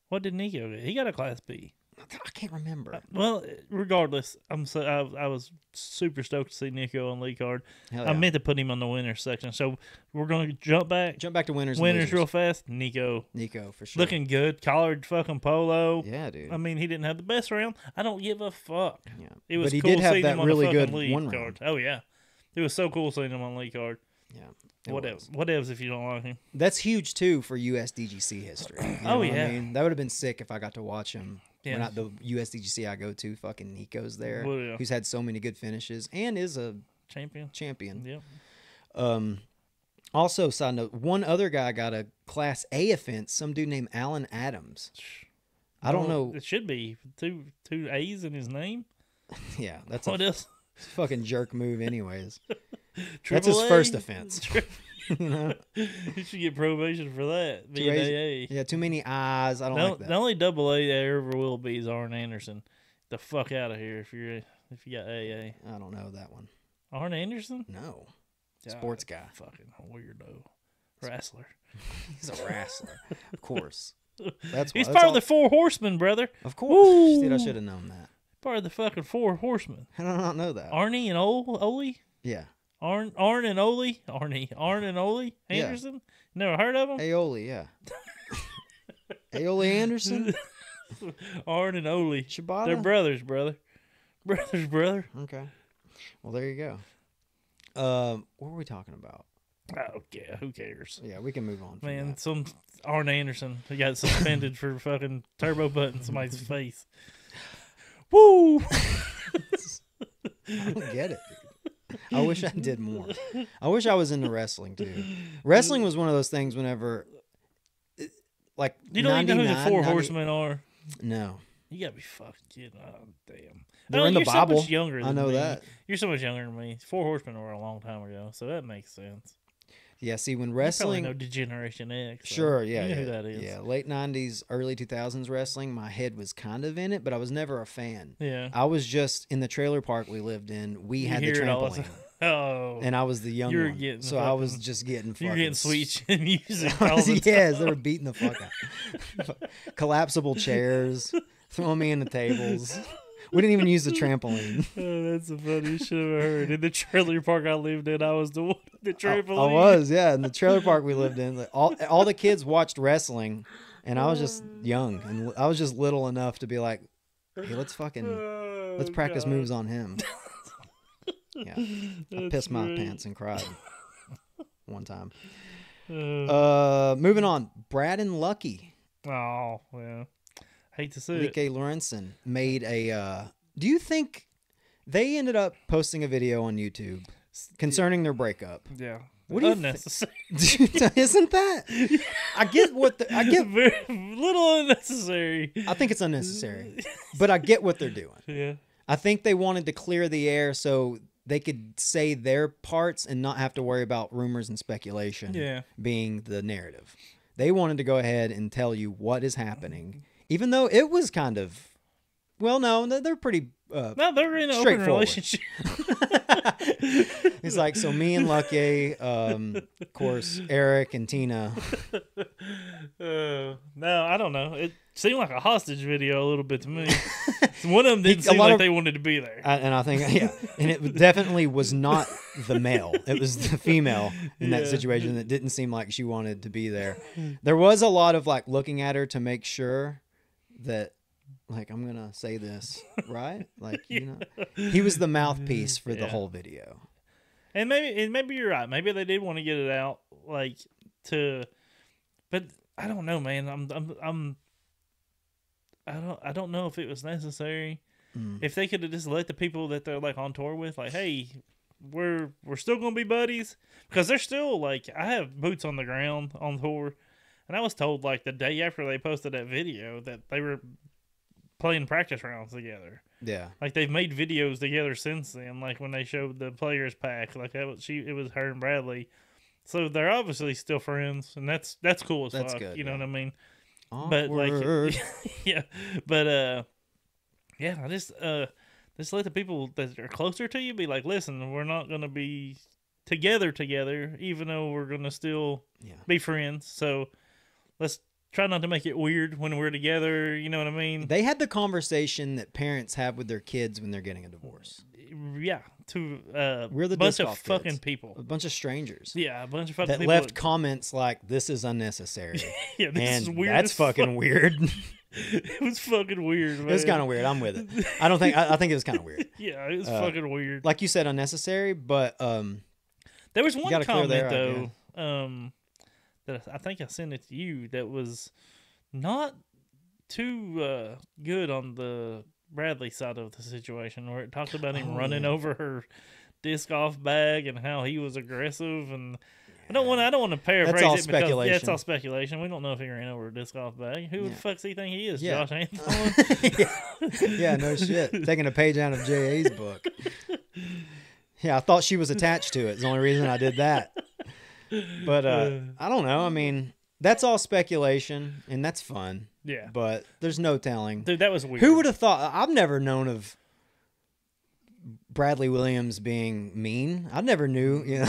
what did Nico get? He got a Class B. I can't remember. Well, regardless, I was super stoked to see Nico on lead card. Yeah. I meant to put him on the winners section, so we're going to jump back to winners. Winners real fast. Nico for sure. Looking good, collared fucking polo. Yeah, dude. I mean, he didn't have the best round. I don't give a fuck. Yeah, it was. But he cool did have seeing that him on really the good lead one card. round. Oh yeah, it was so cool seeing him on lead card. Yeah. What else? What else if you don't like him? That's huge too for USDGC history. You know what I mean? That would have been sick if I got to watch him. Yeah. Not the USDGC I go to. Fucking Nico's there, who's had so many good finishes and is a champion. Yeah. Also, side note, one other guy got a Class A offense. Some dude named Alan Adams. I don't know. It should be two A's in his name. Yeah, that's what else? Fucking jerk move, anyways. That's his first offense. You know? You should get probation for that. Being AA. Yeah, too many eyes. I don't like that. The only double A there ever will be is Arn Anderson. The fuck out of here if you got AA. I don't know that one. Arn Anderson? No. God, sports guy. Fucking weirdo. Wrestler. He's a wrestler. Of course. He's part of the Four Horsemen, brother. Of course. Dude, I should have known that. Part of the fucking Four Horsemen. I did not know that. Arnie and Ole? Yeah. Arn and Ole? Arn and Ole Anderson? Yeah. Never heard of them? Aoli, yeah. Aoli Anderson? Arn and Ole. Shibata? They're brothers, brother. Brother. Okay. Well, there you go. What were we talking about? Oh, yeah. Who cares? Yeah, we can move on. Man, some Arn Anderson, he got suspended for fucking turbo butting somebody's face. Woo! I don't get it, dude. I wish I did more. I wish I was into wrestling, too. Wrestling was one of those things whenever, like, you don't even know who the Four Horsemen are? No. You gotta be fucking kidding. Oh, damn. They're in the Bible. So much younger than I know me. that. You're so much younger than me. Four Horsemen were a long time ago, so that makes sense. Yeah, see, when wrestling... You probably know Degeneration X. So sure, yeah. You know who that is. Yeah, late 90s, early 2000s wrestling, my head was kind of in it, but I was never a fan. Yeah. I was just, in the trailer park we lived in, we had the trampoline. Oh. And I was the young one. So I was just getting fucking... You're getting sweet chin music. Yes, they were beating the fuck out. Collapsible chairs, throwing me in the tables. We didn't even use the trampoline. Oh, that's the funniest shit I've ever heard. In the trailer park I lived in, I was the one the trampoline. I was, yeah. In the trailer park we lived in, like, all the kids watched wrestling, and I was just young, and I was just little enough to be like, hey, let's practice moves on him. Yeah, I pissed my pants and cried one time. Moving on, Brad and Lucky. Oh, yeah. Hate to see it. Lique Lorenzen made a... do you think they ended up posting a video on YouTube concerning their breakup? Yeah. What do you unnecessary. Isn't that? I get very little unnecessary. I think it's unnecessary, but I get what they're doing. Yeah. I think they wanted to clear the air so they could say their parts and not have to worry about rumors and speculation being the narrative. They wanted to go ahead and tell you what is happening. Even though it was kind of Well, no, they're pretty. No, they're in an open straightforward. relationship. He's like, so me and Lucky, of course, Eric and Tina. No, I don't know. It seemed like a hostage video a little bit to me. One of them didn't seem like they wanted to be there. And I think, yeah, and it definitely was not the male. It was the female in that situation that didn't seem like she wanted to be there. There was a lot of like looking at her to make sure that, like, I'm going to say this, right? Like, you know, he was the mouthpiece for the whole video. And maybe you're right. Maybe they did want to get it out, like, but I don't know, man. I don't know if it was necessary. If they could have just let the people that they're like on tour with, like, hey, we're still gonna be buddies, because they're still like, I have boots on the ground on tour, and I was told like the day after they posted that video that they were playing practice rounds together. Yeah, like they've made videos together since then. Like when they showed the players pack, like it was her and Bradley. So they're obviously still friends, and that's cool as fuck. Good, you know what I mean? Awkward. But like, yeah, but yeah, I just let the people that are closer to you be like, listen, we're not gonna be together, even though we're gonna still be friends. So let's try not to make it weird when we're together. You know what I mean? They had the conversation that parents have with their kids when they're getting a divorce. Yeah, to we're the bunch of kids. fucking people, a bunch of strangers. Yeah, a bunch of fucking that people left comments like, "This is unnecessary." Yeah, this is weird. That's fucking weird. It was fucking weird, man. It was kind of weird. I'm with it. I think it was kind of weird. Yeah, it was fucking weird. Like you said, unnecessary, but there was one comment though, that I think I sent it to you that was not too good on the Bradley side of the situation, where it talked about him running over her disc golf bag and how he was aggressive, and I don't want to paraphrase that's all it speculation. because it's all speculation. We don't know if he ran over a disc golf bag. Who the fuck does he think he is, Josh Anthony? Yeah, no shit. Taking a page out of JA's book. Yeah, I thought she was attached to it. It's the only reason I did that. But I don't know. I mean, that's all speculation, and that's fun. Yeah. But there's no telling. Dude, that was weird. Who would have thought? I've never known of Bradley Williams being mean. I never knew, you know,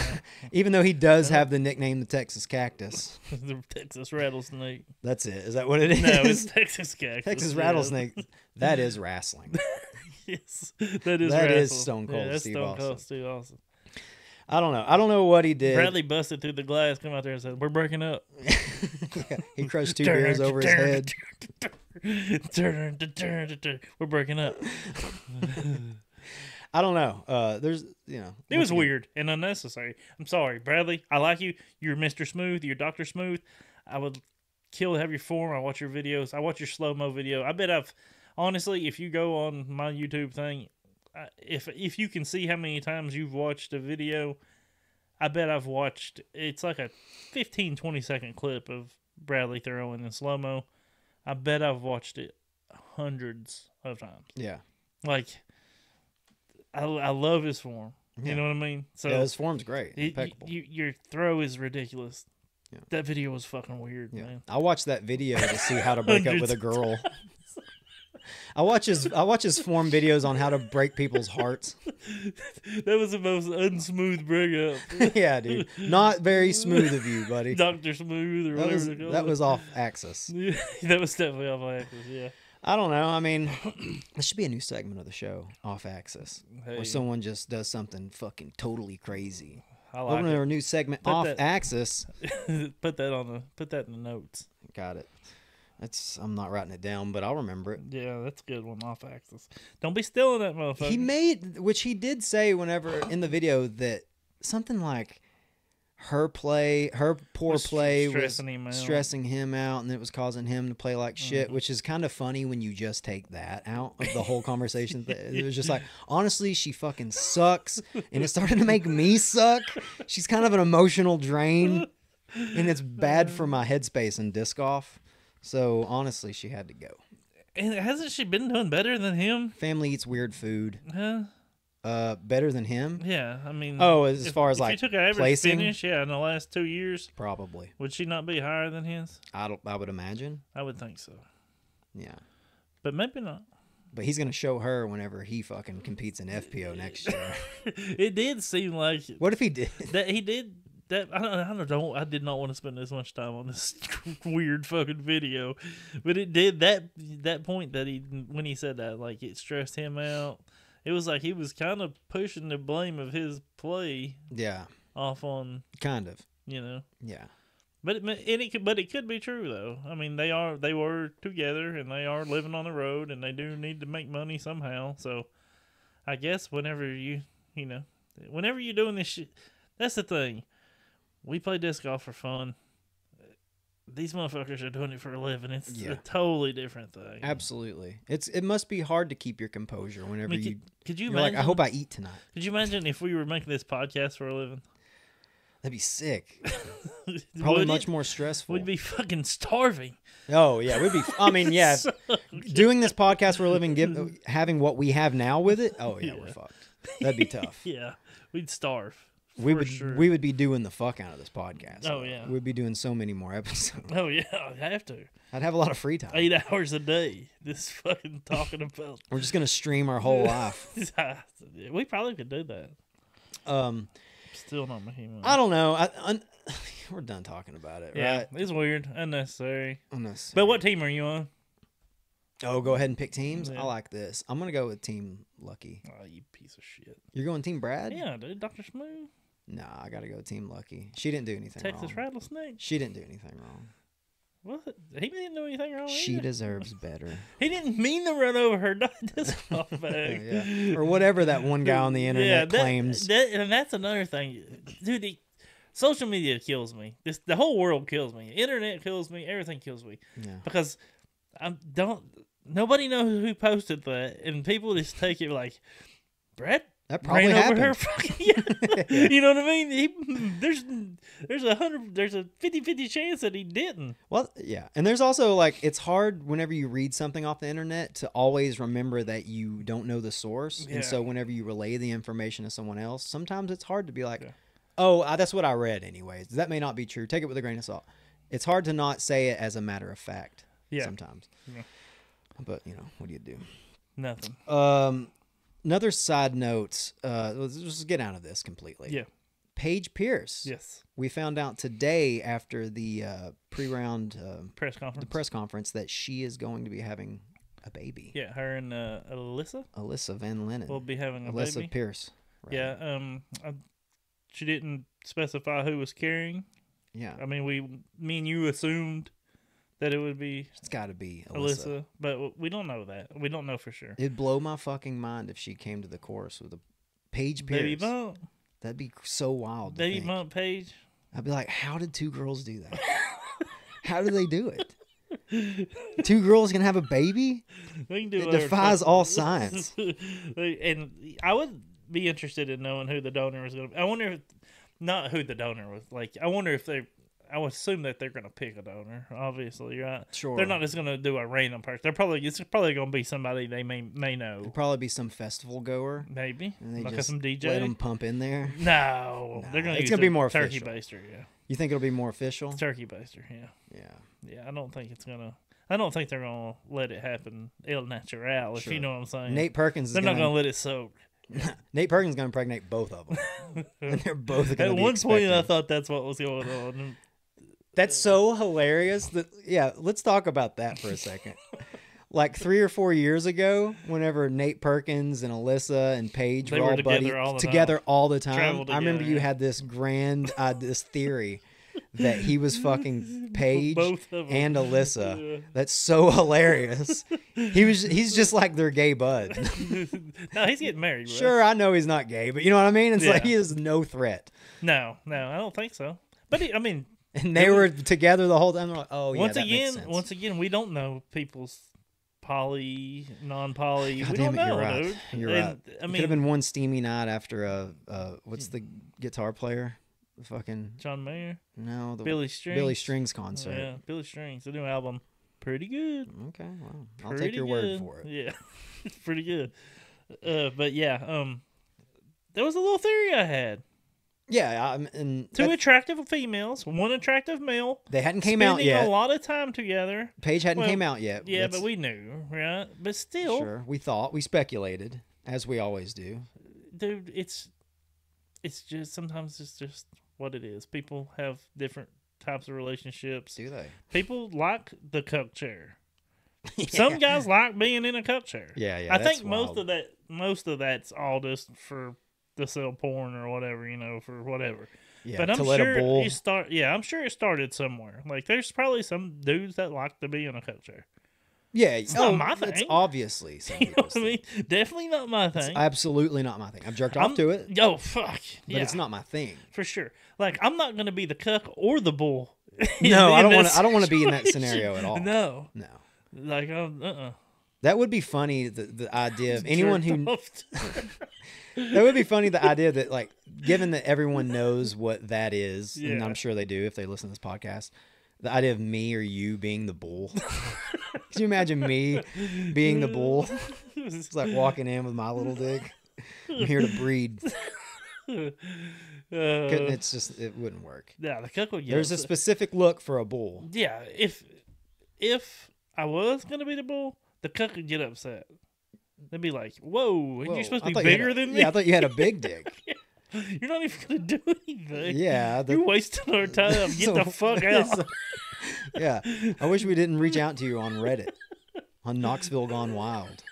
even though he does have the nickname the Texas Cactus. The Texas Rattlesnake. That's it. Is that what it is? No, it's Texas Cactus. Texas Rattlesnake. That is wrestling. Yes, that is that wrestling. Is Stone Cold that's Steve Stone Austin. Cold Steve Austin. I don't know. I don't know what he did. Bradley busted through the glass, come out there and said, "We're breaking up." Yeah, he crushed 2 beers over his head. We're breaking up. I don't know. There's, you know. It was weird and unnecessary. I'm sorry, Bradley. I like you. You're Mr. Smooth. You're Dr. Smooth. I would kill to have your form. I watch your videos. I watch your slow-mo video. I bet honestly, if you go on my YouTube thing, if you can see how many times you've watched a video, I bet I've watched, it's like a 15, 20-second clip of Bradley throwing in slow-mo. I bet I've watched it hundreds of times. Yeah. Like, I love his form. Yeah. You know what I mean? So yeah, his form's great. Impeccable. Your throw is ridiculous. Yeah. That video was fucking weird, man. I watched that video to see how to break up with a girl. I watch his form videos on how to break people's hearts. That was the most unsmooth breakup. Yeah, dude. Not very smooth of you, buddy. Dr. Smooth or whatever they call it. That was off axis. Yeah, that was definitely off axis, yeah. I don't know. I mean, this should be a new segment of the show, Off Axis, where someone just does something fucking totally crazy. I like our new segment, Off Axis. Put that in the notes. Got it. I'm not writing it down, but I'll remember it. Yeah, that's a good one, Off Axis. Don't be stealing that motherfucker. Which he did say whenever in the video that something like her poor play was stressing him out, and it was causing him to play like shit, which is kind of funny when you just take that out of the whole conversation. It was just like, honestly, she fucking sucks, and it started to make me suck. She's kind of an emotional drain, and it's bad for my headspace in disc golf. So honestly, she had to go. And hasn't she been doing better than him? Family eats weird food. Better than him? Yeah, I mean. Oh, as far as like if you took an average placing? finish, in the last 2 years, probably. Would she not be higher than his? I would imagine. I would think so. Yeah, but maybe not. But he's gonna show her whenever he fucking competes in FPO next year. It did seem like What if he did? that he did that. I don't know. I did not want to spend this much time on this weird fucking video, but it did that point that when he said that, like, it stressed him out. It was like he was kind of pushing the blame of his play, off on kind of, yeah. But it could be true though. I mean, they were together and they are living on the road and they do need to make money somehow. So, I guess whenever whenever you're doing this shit, that's the thing. We play disc golf for fun. These motherfuckers are doing it for a living. It's a totally different thing. Absolutely. It must be hard to keep your composure whenever could you you're imagine, like, I hope I eat tonight. Could you imagine if we were making this podcast for a living? That'd be sick. Probably much more stressful. We'd be fucking starving. Oh, yeah. We'd be, I mean, yeah. Doing this podcast for a living, having what we have now with it, oh, yeah, we're fucked. That'd be tough. Yeah. We'd starve. We would be doing the fuck out of this podcast. Oh, yeah. We'd be doing so many more episodes. Oh, yeah. I'd have to. I'd have a lot of free time. 8 hours a day. This fucking talking about. We're just going to stream our whole life. We probably could do that. Still not making money. I don't know. We're done talking about it, right? It's weird. Unnecessary. Unnecessary. But what team are you on? Oh, go ahead and pick teams? Yeah. I like this. I'm going to go with Team Lucky. Oh, you piece of shit. You're going Team Brad? Yeah, dude. Dr. Smooth. Nah, I got to go Team Lucky. She didn't do anything wrong. Texas Rattlesnake. She didn't do anything wrong. What? He didn't do anything wrong. She deserves better. He didn't mean to run over her disc golf bag. Yeah. Or whatever that one guy on the internet claims. And that's another thing. Dude, social media kills me. The whole world kills me. Internet kills me. Everything kills me. Yeah. Because nobody knows who posted that, and people just take it like, Brett that probably ran happened. over her fucking, You know what I mean? There's a 50-50 chance that he didn't. Well, yeah. And there's also, like, it's hard whenever you read something off the internet to always remember that you don't know the source. Yeah. And so whenever you relay the information to someone else, sometimes it's hard to be like, that's what I read anyways. That may not be true. Take it with a grain of salt. It's hard to not say it as a matter of fact sometimes. Yeah. But, what do you do? Nothing. Another side note, let's just get out of this completely. Yeah. Paige Pierce. Yes. We found out today after the pre-round press conference that she is going to be having a baby. Yeah, her and Alyssa Van Lennon will be having a baby. Alyssa Pierce. Right. Yeah. She didn't specify who was carrying. Yeah. I mean, me and you assumed that it would be. It's got to be Alyssa, but we don't know that. We don't know for sure. It'd blow my fucking mind if she came to the course with a Paige Pierce. Baby bump. That'd be so wild. Baby bump Paige. I'd be like, how did two girls do that? How do they do it? Two girls can have a baby? We can do it defies all science. And I would be interested in knowing who the donor was going to be. I wonder if, not who the donor was. Like, I wonder if I would assume that they're going to pick a donor, obviously, right? Sure. They're not just going to do a random person. It's probably going to be somebody they may know. It'd probably be some festival goer. Maybe. And they like just some DJ. let them pump in there. No. They're going to use be more turkey official. baster, yeah. You think it'll be more official? Turkey baster, yeah. Yeah. Yeah, I don't think they're going to let it happen el natural, if you know what I'm saying. Nate Perkins They're not going to let it soak. Nate Perkins is going to impregnate both of them. And they're both going to be At one expecting. point, I thought that's what was going on. That's so hilarious. Let's talk about that for a second. Like 3 or 4 years ago, whenever Nate Perkins and Alyssa and Paige were all together all the time, I remember you had this this theory that he was fucking Paige and Alyssa. That's so hilarious. He's just like their gay bud. No, he's getting married, bro. Sure, I know he's not gay, but you know what I mean? It's like he is no threat. No, I don't think so. But and they were together the whole time. They're like, oh, once that makes sense. Once again, we don't know people's poly, non-poly. We don't know, you're right. Dude. You're right. It could have been one steamy night after what's the guitar player? The fucking John Mayer? No, the Billy Strings concert. Yeah, Billy Strings, the new album. Pretty good. Okay, well, I'll take your word for it. Yeah, it's pretty good. But yeah, there was a little theory I had. Yeah, and Two attractive females, one attractive male. they hadn't came out spending yet. a lot of time together. Paige hadn't came out yet. Yeah, but we knew, right? But still, sure, we thought, we speculated, as we always do. Dude, it's just sometimes it's just what it is. People have different types of relationships. Do they? People like the cuck chair. Yeah. Some guys like being in a cuck chair. Yeah. I think most of that's all just for to sell porn or whatever, for whatever. Yeah, but I'm to let sure a bull. I'm sure it started somewhere. Like there's probably some dudes that like to be in a cuck chair. Yeah, it's not my thing. It's obviously some You know people's what I mean? thing. Definitely not my thing. It's absolutely not my thing. I've jerked off to it, Oh fuck! but it's not my thing. For sure. Like I'm not gonna be the cuck or the bull. No, I don't want to be in that scenario at all. No. Like uh-uh. That would be funny. The idea of anyone who that would be funny. The idea that, like, given that everyone knows what that is, and I'm sure they do if they listen to this podcast, the idea of me or you being the bull. Can you imagine me being the bull? It's like walking in with my little dick. I'm here to breed. It's just, it wouldn't work. Yeah, the cuck would. There's a specific look for a bull. Yeah, if I was gonna be the bull, the cuck would get upset. They'd be like, "Whoa, and you're supposed to be bigger than me." Yeah, I thought you had a big dick. You're not even gonna do anything. Yeah, you're wasting our time. Get the fuck out. Yeah, I wish we didn't reach out to you on Reddit, on Knoxville Gone Wild.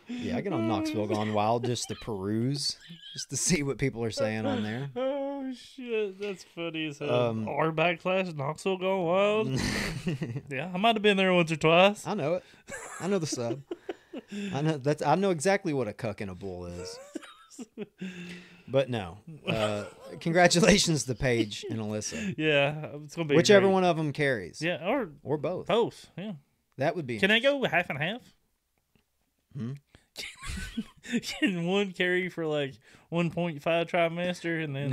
Yeah, I get on Knoxville Gone Wild just to peruse, just to see what people are saying on there. Oh shit, that's funny as hell. R backslash Knoxville Gone Wild. Yeah, I might have been there once or twice. I know it. I know the sub. I know exactly what a cuck and a bull is. But no, congratulations to Paige and Alyssa. Yeah, it's gonna be whichever great. one of them carries. Yeah, or both. Both. Yeah, that would be. Can I go half and half? Can one carry for like 1.5 trimester and then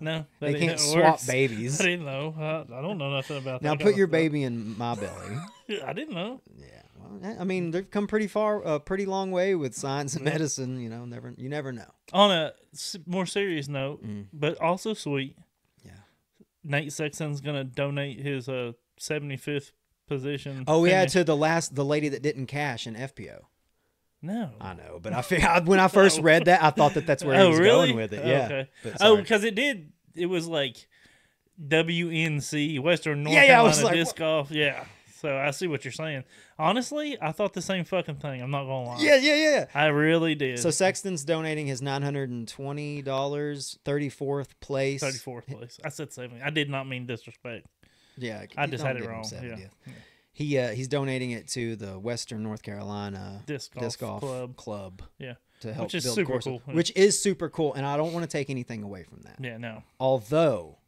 no they can't swap babies. I didn't know. I don't know nothing about that. Now put your baby in my belly. I didn't know. Yeah, well, I mean they've come pretty far, pretty long way with science and medicine. You never know. On a more serious note, but also sweet. Yeah, Nate Sexton's gonna donate his 75th position. Oh yeah, to the lady that didn't cash in FPO. No, I know, but I figured when I first read that, I thought that's where he was going with it. Yeah, okay. Because it was like WNC, Western North Carolina Disc Golf. Yeah, so I see what you're saying. Honestly, I thought the same fucking thing. I'm not gonna lie. Yeah. I really did. So Sexton's donating his $920, 34th place. 34th place. I said 70. I did not mean disrespect. Yeah, I just had it wrong. Yeah. He's donating it to the Western North Carolina Disc Golf Club. Yeah, to help which is build super courses, cool. Yeah. Which is super cool, and I don't want to take anything away from that. Yeah, no. Although,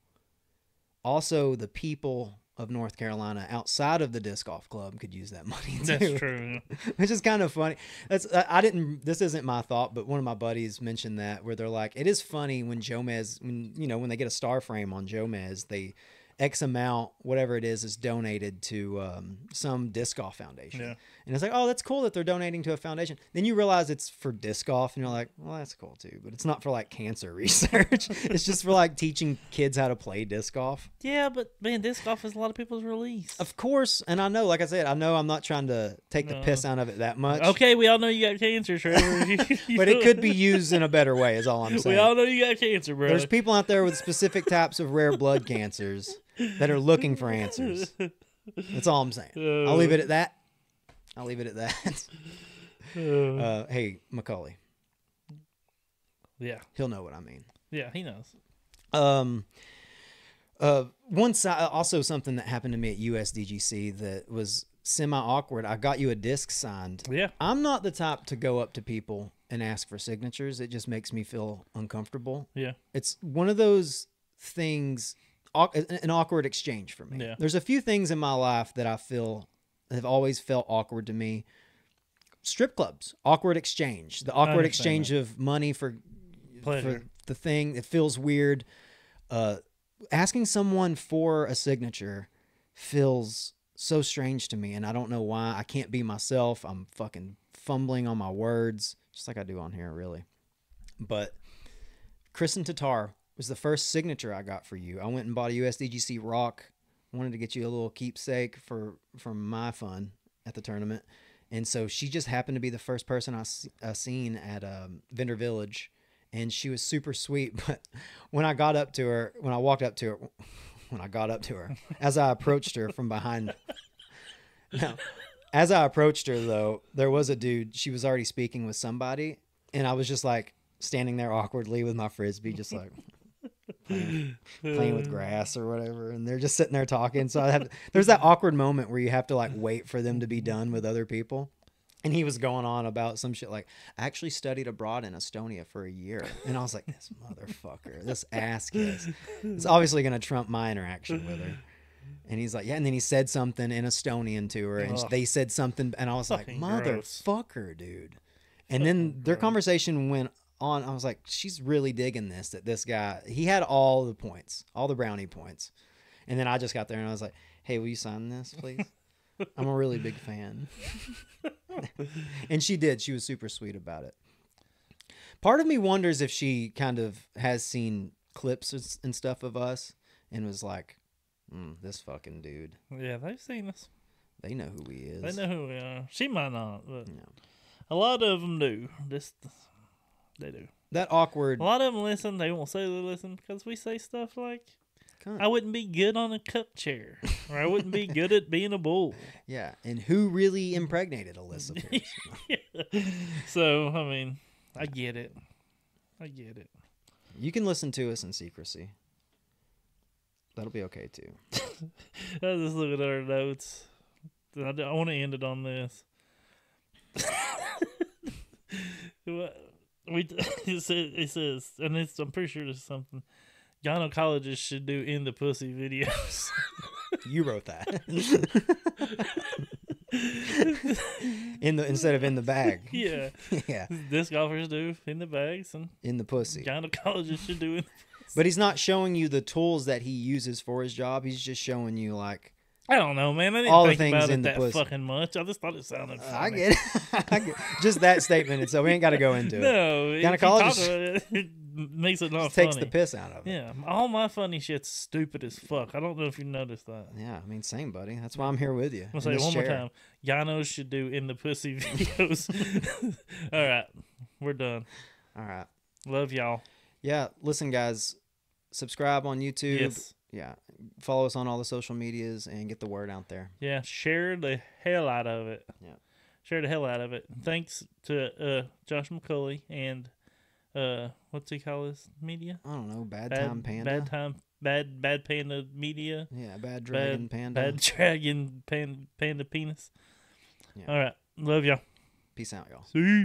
also the people of North Carolina outside of the Disc Golf Club could use that money too. That's true. Which is kind of funny. This isn't my thought, but one of my buddies mentioned that where they're like, it is funny when Jomez, when they get a star frame on Jomez, they X amount, whatever it is donated to some disc golf foundation. Yeah. And it's like, oh, that's cool that they're donating to a foundation. Then you realize it's for disc golf, and you're like, well, that's cool too. But it's not for like cancer research. It's just for like teaching kids how to play disc golf. Yeah, but man, disc golf is a lot of people's release. Of course. And I know, like I said, I'm not trying to take the piss out of it that much. Okay, we all know you got cancer, Trevor. But it could be used in a better way, is all I'm saying. We all know you got cancer, bro. There's people out there with specific types of rare blood cancers that are looking for answers. That's all I'm saying. I'll leave it at that. Hey, Macaulay. Yeah. He'll know what I mean. Yeah, he knows. One side, also something that happened to me at USDGC that was semi-awkward. I got you a disc signed. Yeah. I'm not the type to go up to people and ask for signatures. It just makes me feel uncomfortable. Yeah. It's one of those things, an awkward exchange for me. Yeah. There's a few things in my life that I feel have always felt awkward to me. Strip clubs, awkward exchange. The awkward exchange of money for the thing. It feels weird. Asking someone for a signature feels so strange to me, and I don't know why. I can't be myself. I'm fucking fumbling on my words, just like I do on here, really. But Crimson Tatar was the first signature I got for you. I went and bought a USDGC rock. Wanted to get you a little keepsake from my fun at the tournament. And so she just happened to be the first person I seen at Vendor Village. And she was super sweet. But when I got up to her, as I approached her from behind. Now, as I approached her, though, there was a dude. She was already speaking with somebody. And I was just like standing there awkwardly with my Frisbee, just like playing with grass or whatever. And they're just sitting there talking. So there's that awkward moment where you have to like wait for them to be done with other people. And he was going on about some shit like, I actually studied abroad in Estonia for a year. And I was like, this motherfucker, this ass kiss. It's obviously going to trump my interaction with her. And he's like, yeah. And then he said something in Estonian to her. And they said something. And I was like, motherfucker, dude. And then their conversation went on. I was like, she's really digging this, that this guy, he had all the points, all the brownie points. And then I just got there and I was like, hey, will you sign this, please? I'm a really big fan. And she did. She was super sweet about it. Part of me wonders if she kind of has seen clips and stuff of us and was like, this fucking dude. Yeah, they've seen us. They know who he is. They know who we are. She might not, but No. a lot of them do. They do. That awkward. A lot of them listen. They won't say they listen because we say stuff like, Cunt. I wouldn't be good on a cup chair, or I wouldn't be good at being a bull. Yeah, and who really impregnated Alyssa Pierce? Yeah. So, I mean, I get it. You can listen to us in secrecy. That'll be okay too. I just look at our notes. I want to end it on this. It says, and I'm pretty sure this is something gynecologists should do in the pussy videos. You wrote that. Instead of in the bag. Yeah. Yeah. Disc golfers do in the bags, and In the pussy. gynecologists should do in the pussy. But he's not showing you the tools that he uses for his job. He's just showing you like I don't know, man. I didn't all the think things about in it the that pussy. fucking much. I just thought it sounded funny. I get it. Just that statement itself. We ain't got to go into it. No, if you talk Gynecologist about it, it makes it not Just funny. takes the piss out of it. Yeah, all my funny shit's stupid as fuck. I don't know if you noticed that. Yeah, I mean, same, buddy. That's why I'm here with you. I'm gonna say it one more time. Gynos should do in the pussy videos. All right, we're done. All right. Love y'all. Yeah, listen, guys. Subscribe on YouTube. Yes. Yeah. Follow us on all the social medias and get the word out there. Yeah, share the hell out of it. Yeah. Share the hell out of it. Thanks to Josh McCulley and what's he call his media? I don't know. Bad Time Panda. Bad Panda Media. Yeah, Bad Dragon Panda. Bad Dragon Panda Penis. Yeah. All right. Love y'all. Peace out, y'all. See you.